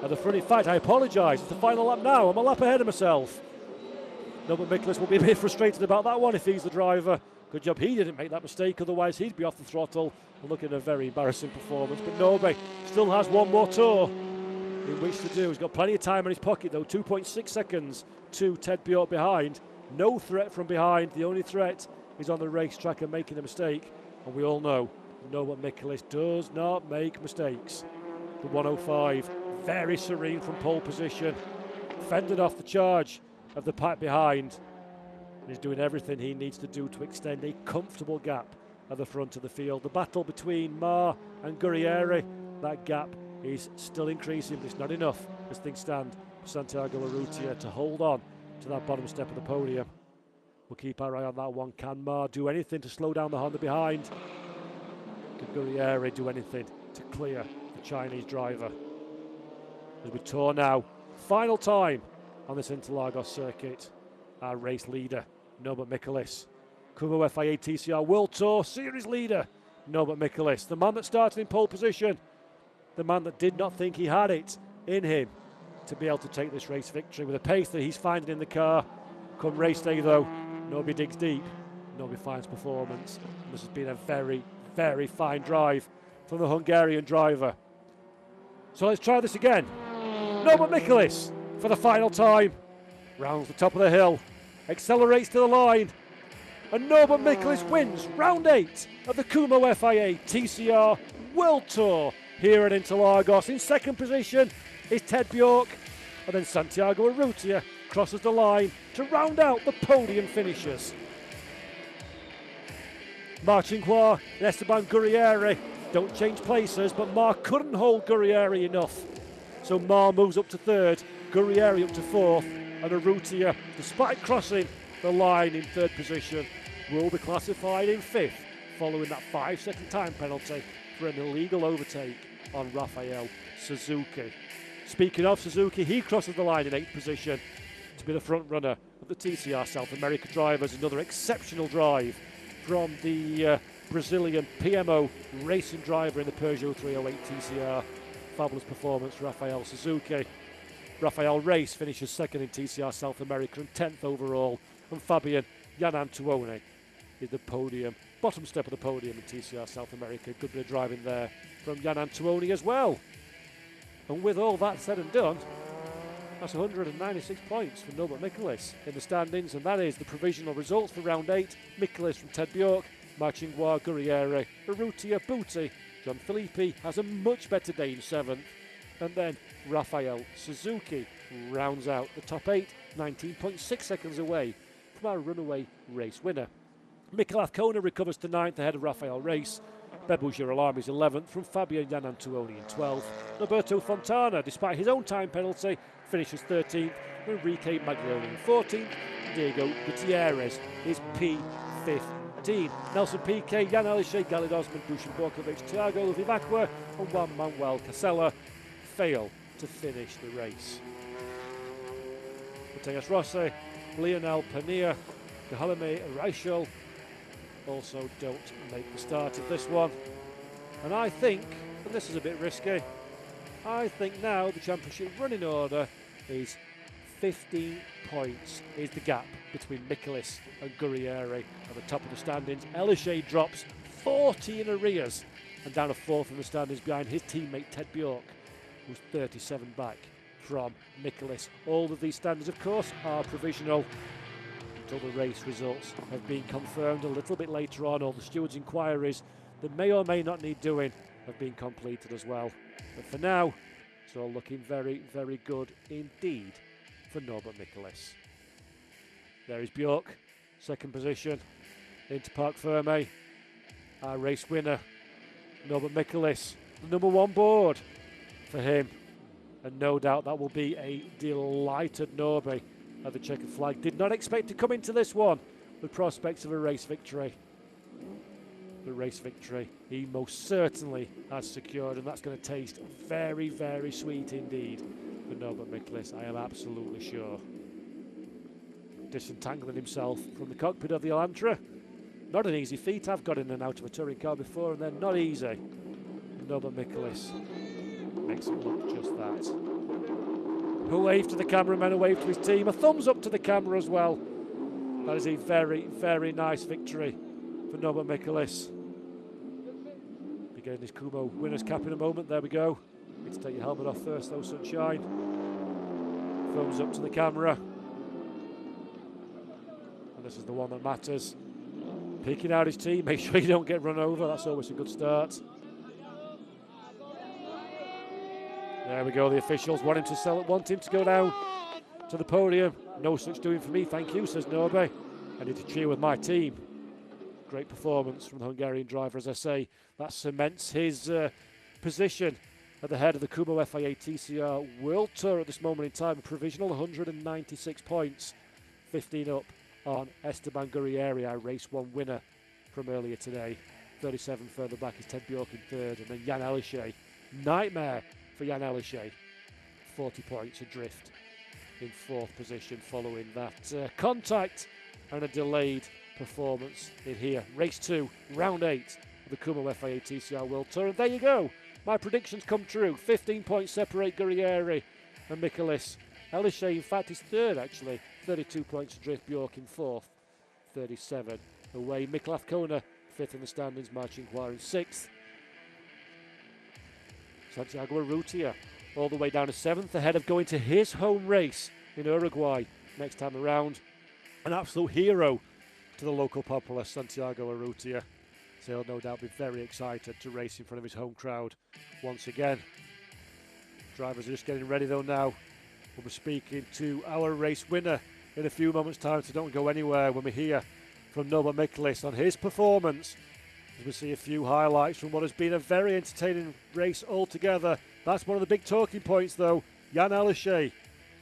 at the front. In fact, I apologise, it's the final lap now. I'm a lap ahead of myself. Norbert Michaelis will be a bit frustrated about that one if he's the driver. Good job he didn't make that mistake, otherwise he'd be off the throttle and looking at a very embarrassing performance. But Norby still has one more tour in which to do. He's got plenty of time in his pocket though, 2.6 seconds to Ted Bjork behind. No threat from behind, the only threat is on the racetrack and making a mistake. And we all know Norbert Michaelis does not make mistakes. The 105, very serene from pole position, fended off the charge of the pack behind. And he's doing everything he needs to do to extend a comfortable gap at the front of the field. The battle between Mar and Guerrieri, that gap is still increasing, but it's not enough as things stand for Santiago Urrutia to hold on to that bottom step of the podium. We'll keep our eye on that one. Can Mar do anything to slow down the Honda behind? Can Guerrieri do anything to clear the Chinese driver? As we tour now, final time on this Interlagos circuit, our race leader, Norbert Michaelis. Kumho FIA TCR World Tour Series leader, Norbert Michaelis. The man that started in pole position, the man that did not think he had it in him to be able to take this race victory with the pace that he's finding in the car. Come race day though, nobody digs deep, nobody finds performance. This has been a very, very fine drive from the Hungarian driver. So let's try this again. Norbert Michaelis for the final time. Rounds the top of the hill, accelerates to the line, and Norbert Michaelis wins round 8 of the Kumho FIA TCR World Tour here at Interlagos. In second position is Ted Bjork, and then Santiago Urrutia crosses the line to round out the podium finishers. Marchingois and Esteban Guerrieri don't change places, but Mar couldn't hold Guerrieri enough. So Mar moves up to third, Guerrieri up to fourth, and Urrutia, despite crossing the line in third position, will be classified in fifth, following that 5-second time penalty for an illegal overtake on Rafael Suzuki. Speaking of Suzuki, he crosses the line in 8th position to be the front runner of the TCR South America drivers. Another exceptional drive from the Brazilian PMO racing driver in the Peugeot 308 TCR. Fabulous performance, Rafael Suzuki. Rafael Race finishes second in TCR South America and 10th overall. And Fabian Jan Antuone is the podium, bottom step of the podium in TCR South America. Good bit of driving there from Jan Antuone as well. And with all that said and done, that's 196 points for Norbert Michaelis in the standings, and that is the provisional results for round 8. Michaelis from Ted Bjork, Marchingois, Guerrieri, Urrutia, Buti. John Filippi has a much better day in 7th, and then Rafael Suzuki rounds out the top 8, 19.6 seconds away from our runaway race winner. Mikel Azcona recovers to 9th ahead of Rafael Race. Bebu Girolamo is 11th from Fabian Jan Antuone in 12th. Roberto Fontana, despite his own time penalty, finishes 13th. Enrique Maglione in 14th. Diego Gutierrez is P15. Nelson Piquet, Jan Alixé, Galid Osman, Dusan Borkovic, Thiago Vivacqua and Juan Manuel Casella fail to finish the race. Mateus Rossi, Lionel Pania, Guilherme Reichel also don't make the start of this one. And I think, and this is a bit risky, I think now the championship running order is 15 points is the gap between Michaelis and Guerrieri at the top of the standings. Alixé drops 40 in arrears and down a 4th in the standings behind his teammate Ted Bjork, who's 37 back from Michaelis. All of these standings, of course, are provisional until the race results have been confirmed a little bit later on. All the stewards' inquiries that may or may not need doing have been completed as well. But for now, it's all looking very, very good indeed for Norbert Michaelis. There is Bjork, second position, into Parc Ferme. Our race winner, Norbert Michaelis, the number 1 board for him. And no doubt that will be a delighted Norby at the checkered flag. Did not expect to come into this one with prospects of a race victory. The race victory he most certainly has secured, and that's going to taste very, very sweet indeed for Norbert Michaelis, I am absolutely sure. Disentangling himself from the cockpit of the Elantra. Not an easy feat. I've got in and out of a touring car before, and they're not easy. Norbert Michaelis makes it look just that. A wave to the cameraman, a wave to his team, a thumbs up to the camera as well. That is a very, very nice victory for Norbert Michaelis. Be getting his Kumho winner's cap in a moment. There we go. Need to take your helmet off first though, sunshine. Thumbs up to the camera. And this is the one that matters. picking out his team. Make sure you don't get run over. That's always a good start. There we go. The officials want him to go down to the podium. No such doing for me, thank you, says Nobe. I need to cheer with my team. Great performance from the Hungarian driver, as I say. That cements his position at the head of the Kumho FIA TCR World Tour at this moment in time. A provisional 196 points, 15 up on Esteban Gurrieri, our race 1 winner from earlier today. 37 further back is Ted Bjork in third, and then Jan Elishay. Nightmare for Jan Elishay. 40 points adrift in fourth position following that contact and a delayed performance in here. Race 2, round 8 of the Kumho FIA TCR World Tour. And there you go. My predictions come true. 15 points separate Gurrieri and Michaelis. Elishay, in fact, is third, actually. 32 points adrift. Bjork in fourth. 37 away. Mikl Kona, fifth in the standings. Marcin Hua in sixth. Santiago Urrutia all the way down to seventh, ahead of going to his home race in Uruguay next time around. An absolute hero to the local populace, Santiago Urrutia. So he'll no doubt be very excited to race in front of his home crowd once again. Drivers are just getting ready though now. We'll be speaking to our race winner in a few moments' time, so don't go anywhere when we hear from Norbert Michaelis on his performance. As we see a few highlights from what has been a very entertaining race altogether. That's one of the big talking points though. Jan Elishay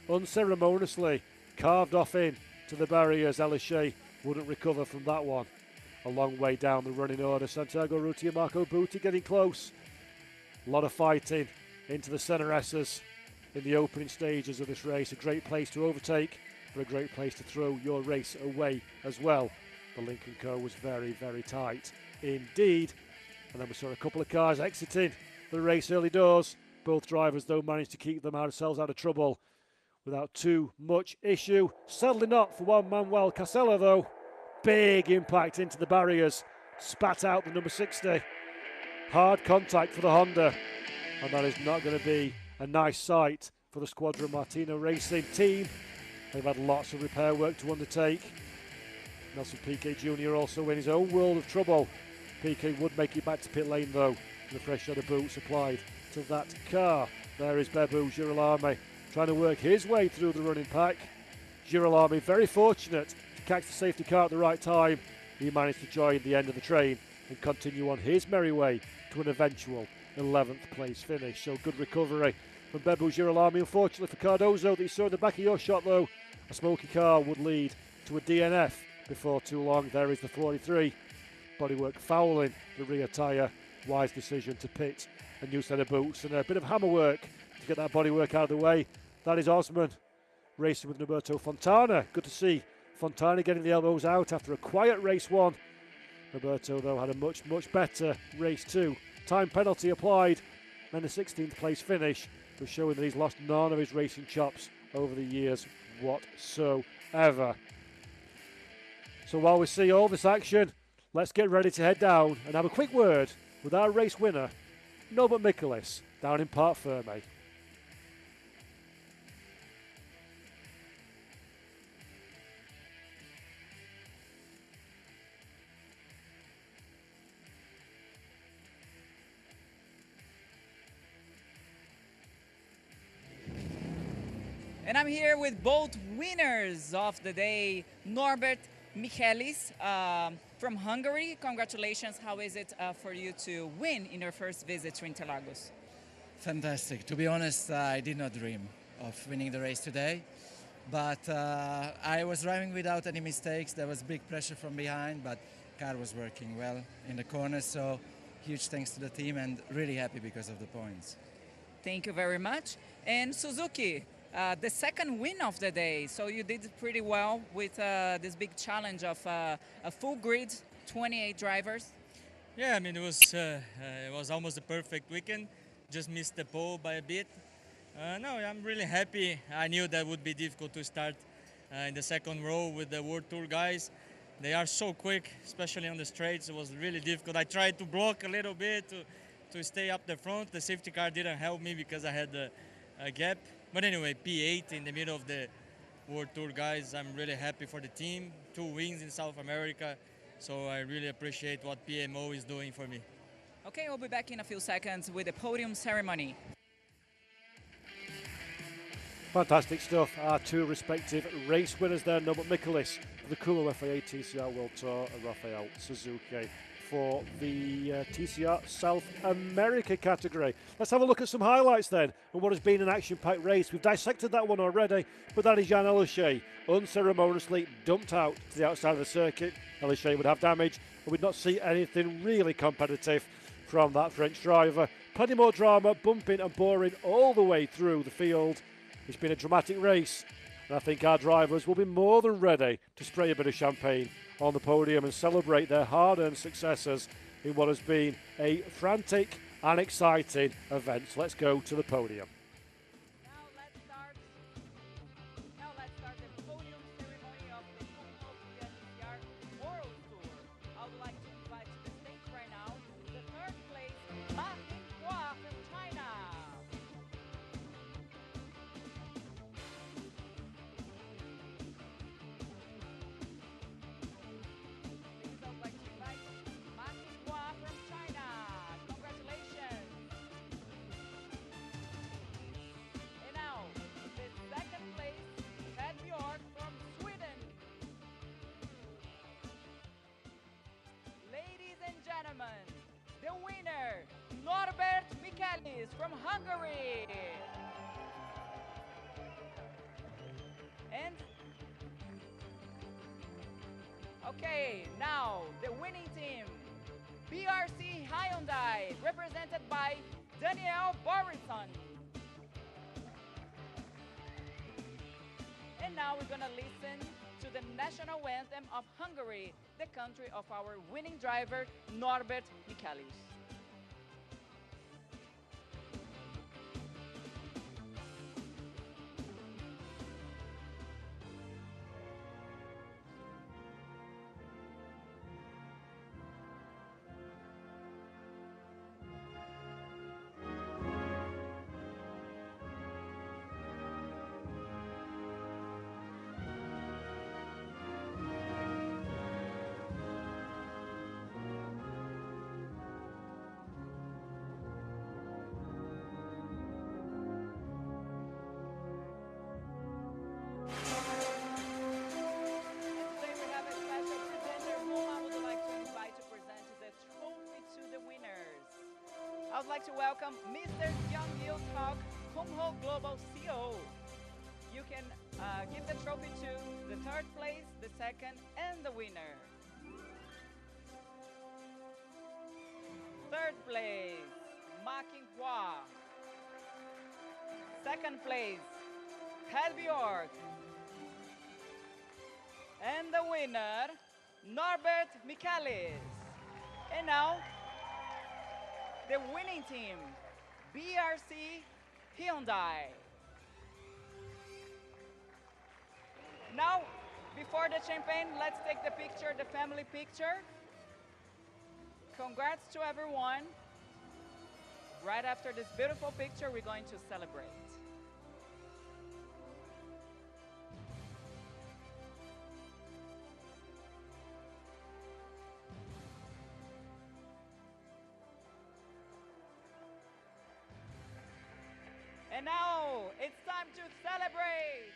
unceremoniously carved off in to the barriers. Elishay wouldn't recover from that one. A long way down the running order. Santiago Urrutia, Marco Buti getting close. A lot of fighting into the centre S's in the opening stages of this race. A great place to overtake, but a great place to throw your race away as well. The Lincoln Co was very, very tight indeed. And then we saw a couple of cars exiting the race early doors. Both drivers though managed to keep themselves out of trouble without too much issue. Sadly not for Juan Manuel Casella though. Big impact into the barriers. Spat out the number 60. Hard contact for the Honda. And that is not going to be a nice sight for the Squadron Martino Racing team. They've had lots of repair work to undertake. Nelson Piquet Jr. also in his own world of trouble. Piquet would make it back to pit lane though. The fresh set of boots applied to that car. There is Bebu Girolami trying to work his way through the running pack. Girolami very fortunate to catch the safety car at the right time. He managed to join the end of the train and continue on his merry way to an eventual 11th place finish. So good recovery from Bebu Girolami. Unfortunately for Cardozo that you saw in the back of your shot though, a smoky car would lead to a DNF before too long. There is the 43. Bodywork fouling the rear tyre. Wise decision to pit a new set of boots and a bit of hammer work to get that bodywork out of the way. That is Osman racing with Roberto Fontana. Good to see Fontana getting the elbows out after a quiet race 1. Roberto though had a much, much better race 2. Time penalty applied and the 16th place finish was showing that he's lost none of his racing chops over the years whatsoever. So while we see all this action, let's get ready to head down and have a quick word with our race winner, Norbert Michaelis, down in Parc Ferme. And I'm here with both winners of the day, Norbert Michaelis from Hungary. Congratulations. How is it for you to win in your first visit to Interlagos? Fantastic. To be honest, I did not dream of winning the race today, but I was driving without any mistakes. There was big pressure from behind, but car was working well in the corners, so huge thanks to the team and really happy because of the points. Thank you very much. And Suzuki, the second win of the day, so you did pretty well with this big challenge of a full grid, 28 drivers. Yeah, I mean it was almost a perfect weekend. Just missed the pole by a bit. No, I'm really happy. I knew that would be difficult to start in the second row with the World Tour guys. They are so quick, especially on the straights. It was really difficult. I tried to block a little bit to stay up the front. The safety car didn't help me because I had a gap. But anyway, P8 in the middle of the World Tour guys. I'm really happy for the team. 2 wins in South America. So I really appreciate what PMO is doing for me. Okay, we'll be back in a few seconds with the podium ceremony. Fantastic stuff. Our two respective race winners there, Norbert Mikulis for the Kumho FIA TCR World Tour and Rafael Suzuki for the TCR South America category. Let's have a look at some highlights then and what has been an action-packed race. We've dissected that one already, but that is Jan Elishay unceremoniously dumped out to the outside of the circuit. Elishay would have damage and we'd not see anything really competitive from that French driver. Plenty more drama, bumping and boring all the way through the field. It's been a dramatic race, and I think our drivers will be more than ready to spray a bit of champagne on the podium and celebrate their hard-earned successes in what has been a frantic and exciting event. So let's go to the podium. Now let's start the podium ceremony of the Kumho TCR World Tour. I would like to invite to the stage right now the third place, Ma Kumho from China. Please, I would like to invite Ma Kumho from China. Congratulations. And now, the second place, Ted Bjork from Sweden. Ladies and gentlemen, the winner, Norbert Mikulis from Hungary. And, okay, now the winning team, BRC Hyundai, represented by Daniel Borison. And now we're gonna listen to the national anthem of Hungary, the country of our winning driver, Norbert Mikulis. Today we have a special presenter whom I would like to invite to present the trophy to the winners. I would like to welcome Mr. Young-Il Talk, Kumho Global CEO. You can give the trophy to the third place, the second, and the winner. Third place, Ma Kumho. Second place, Ted Bjork. And the winner, Norbert Mikulis. And now, the winning team, BRC Hyundai. Now, before the champagne, let's take the picture, the family picture. Congrats to everyone. Right after this beautiful picture, we're going to celebrate. And now, it's time to celebrate!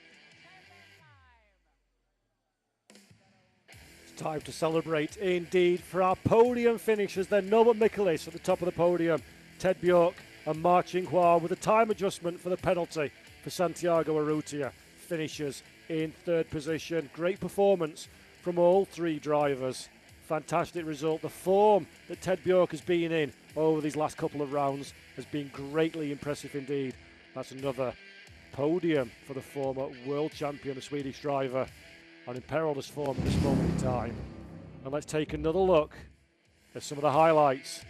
It's time to celebrate indeed for our podium finishers. Then Norbert Mikulis at the top of the podium, Ted Bjork and Ma Kumho with a time adjustment for the penalty for Santiago Urrutia. Finishers in third position. Great performance from all three drivers. Fantastic result. The form that Ted Bjork has been in over these last couple of rounds has been greatly impressive indeed. That's another podium for the former world champion, the Swedish driver, and in perilous form at this moment in time. And let's take another look at some of the highlights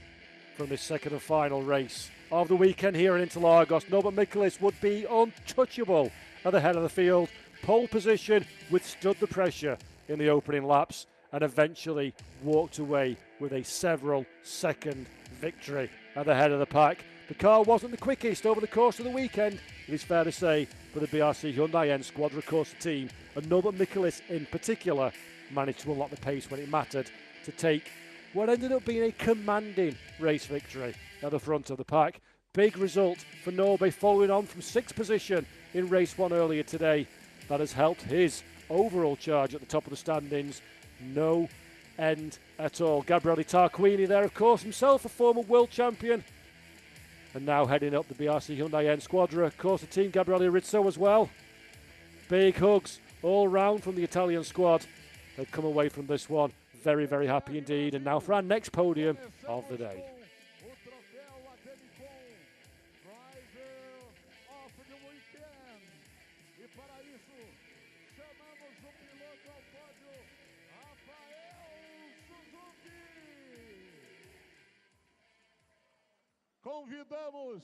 from this second and final race of the weekend here in Interlagos. Norbert Mikulis would be untouchable at the head of the field. Pole position, withstood the pressure in the opening laps, and eventually walked away with a several second victory at the head of the pack. The car wasn't the quickest over the course of the weekend, it is fair to say, for the BRC Hyundai N Squadra Corsa team, and Norbert Mikulis in particular managed to unlock the pace when it mattered to take what ended up being a commanding race victory at the front of the pack. Big result for Norby, following on from 6th position in race 1 earlier today. That has helped his overall charge at the top of the standings. No end at all. Gabriele Tarquini there, of course, himself a former world champion, and now heading up the BRC Hyundai N Squadra. Of course, the team Gabriele Rizzo as well. Big hugs all round from the Italian squad. They've come away from this one very, very happy indeed. And now for our next podium of the day. Convidamos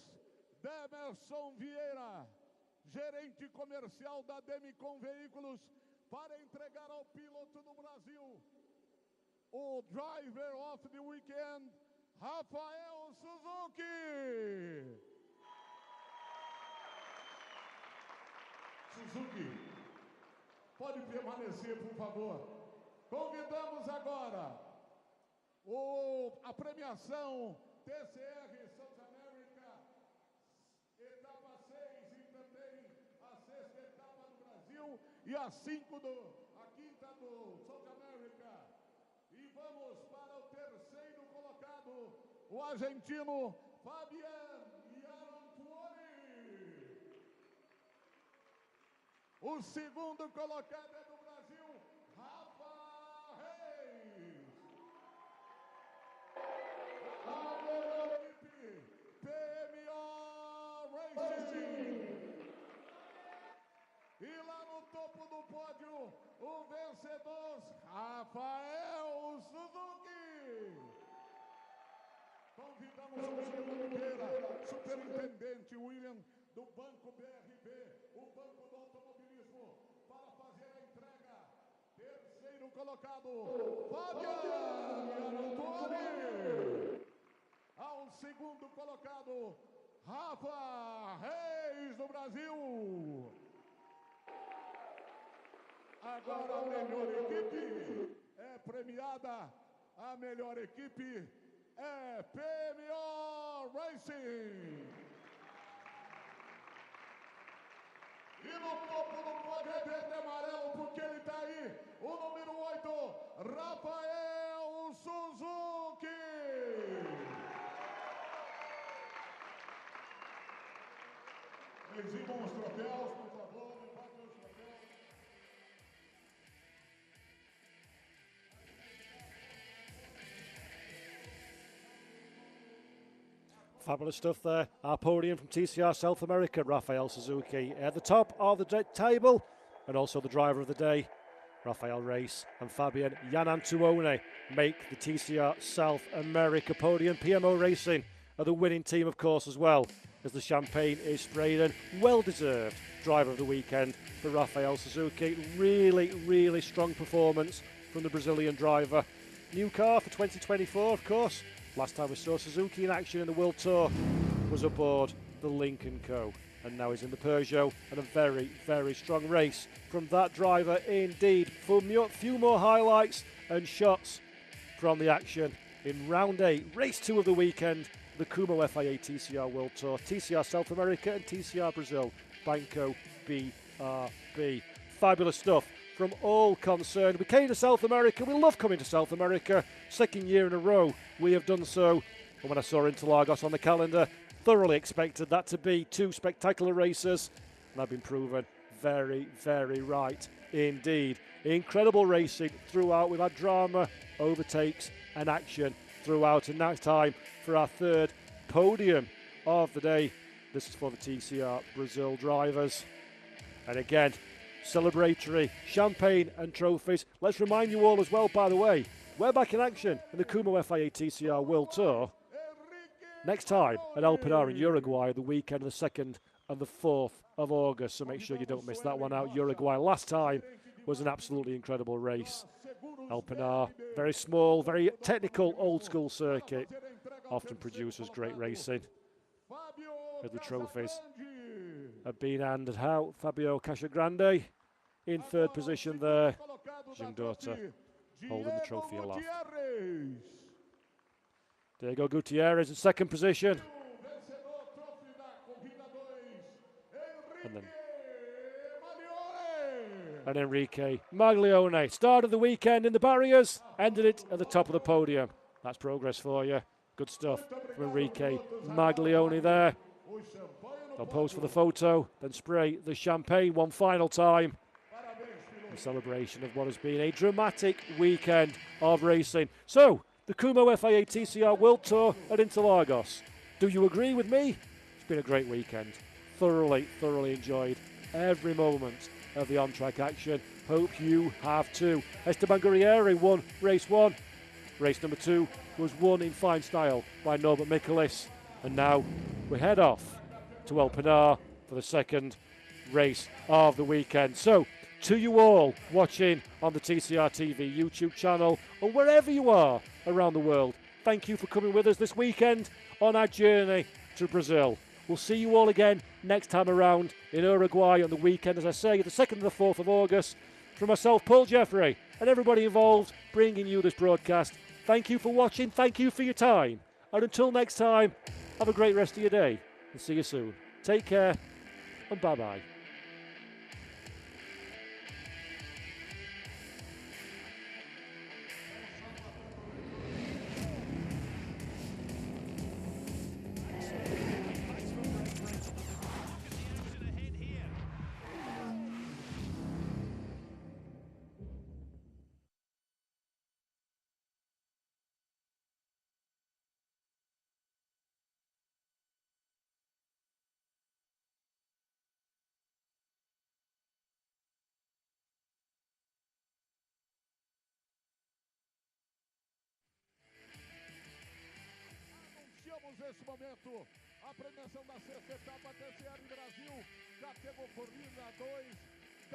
Demerson Vieira, gerente comercial da Demicon Veículos, para entregar ao piloto do Brasil o Driver of the Weekend, Rafael Suzuki. Suzuki, pode permanecer, por favor. Convidamos agora a premiação TCR South America, etapa 6 e também a 6ª etapa do Brasil e a 5ª do South America. E vamos para o 3º colocado, o argentino Fabian Yarantuori. O 2º colocado é do Brasil, Rafa Reis. E lá no topo do pódio, o vencedor, Rafael Suzuki. Convidamos o William Oliveira, superintendente William do Banco BRB, o Banco do Automobilismo, para fazer a entrega. 3º colocado, Fabian Antoni. Ao 2º colocado, Rafa Reis do Brasil. Agora a melhor equipe é premiada. A melhor equipe é PMO Racing. E no topo do pódio é verde e amarelo, porque ele está aí, o número 8, Rafael Suzuki. Exibam os troféus, por favor, levantem os troféus. Fabulous stuff there. Our podium from TCR South America, Rafael Suzuki at the top of the table, and also the driver of the day, Rafael Reis and Fabian Yanantuone, make the TCR South America podium. PMO Racing are the winning team, of course, as well, as the champagne is sprayed, and well-deserved driver of the weekend for Rafael Suzuki. Really, really strong performance from the Brazilian driver. New car for 2024, of course. Last time we saw Suzuki in action in the World Tour was aboard the Lincoln Co. And now he's in the Peugeot, and a very, very strong race from that driver indeed. For a few more highlights and shots from the action in round 8, race 2 of the weekend, the Kumho FIA TCR World Tour, TCR South America and TCR Brazil, Banco BRB. Fabulous stuff from all concerned. We came to South America, we love coming to South America, 2nd year in a row we have done so. And when I saw Interlagos on the calendar, thoroughly expected that to be 2 spectacular races, and I've been proven very, very right indeed. Incredible racing throughout. We've had drama, overtakes and action throughout, and now it's time for our 3rd podium of the day. This is for the TCR Brazil drivers, and again, celebratory champagne and trophies. Let's remind you all as well, by the way, we're back in action in the Kumho FIA TCR World Tour next time at El Pinar in Uruguay, the weekend of the 2nd and the 4th of August. So make sure you don't miss that one out. Uruguay last time was an absolutely incredible race. El Pinar, very small, very technical, old school circuit, often produces great racing. As the trophies have been handed out, Fabio Casagrande in 3rd position there. Young daughter holding the trophy aloft. Gutierrez. Diego Gutierrez in second position. Vencedor, troféu da corrida 2. And then Maglione. and Enrique Maglione. Started the weekend in the barriers, ended it at the top of the podium. That's progress for you. Good stuff from Enrique Maglione there. O champanhe no They'll pose for the pódio. photo, then spray the champagne one final time. Parabéns, In piloto. celebration of what has been a dramatic weekend of racing. So, the Kumho FIA TCR World Tour at Interlagos. Do you agree with me? It's been a great weekend. Thoroughly enjoyed every moment of the on-track action. Hope you have too. Esteban Guerrieri won race 1. Race number 2 was won in fine style by Norbert Michaelis. And now we head off to El Pinar for the second race of the weekend. So, to you all watching on the TCR TV YouTube channel or wherever you are around the world, thank you for coming with us this weekend on our journey to Brazil. We'll see you all again next time around in Uruguay on the weekend, as I say, the 2nd and the 4th of August. From myself, Paul Jeffrey, and everybody involved bringing you this broadcast, thank you for watching, thank you for your time. And until next time, have a great rest of your day and see you soon. Take care and bye-bye. Anunciamos nesse momento a premiação da sexta etapa TCR Brasil, categoria 2.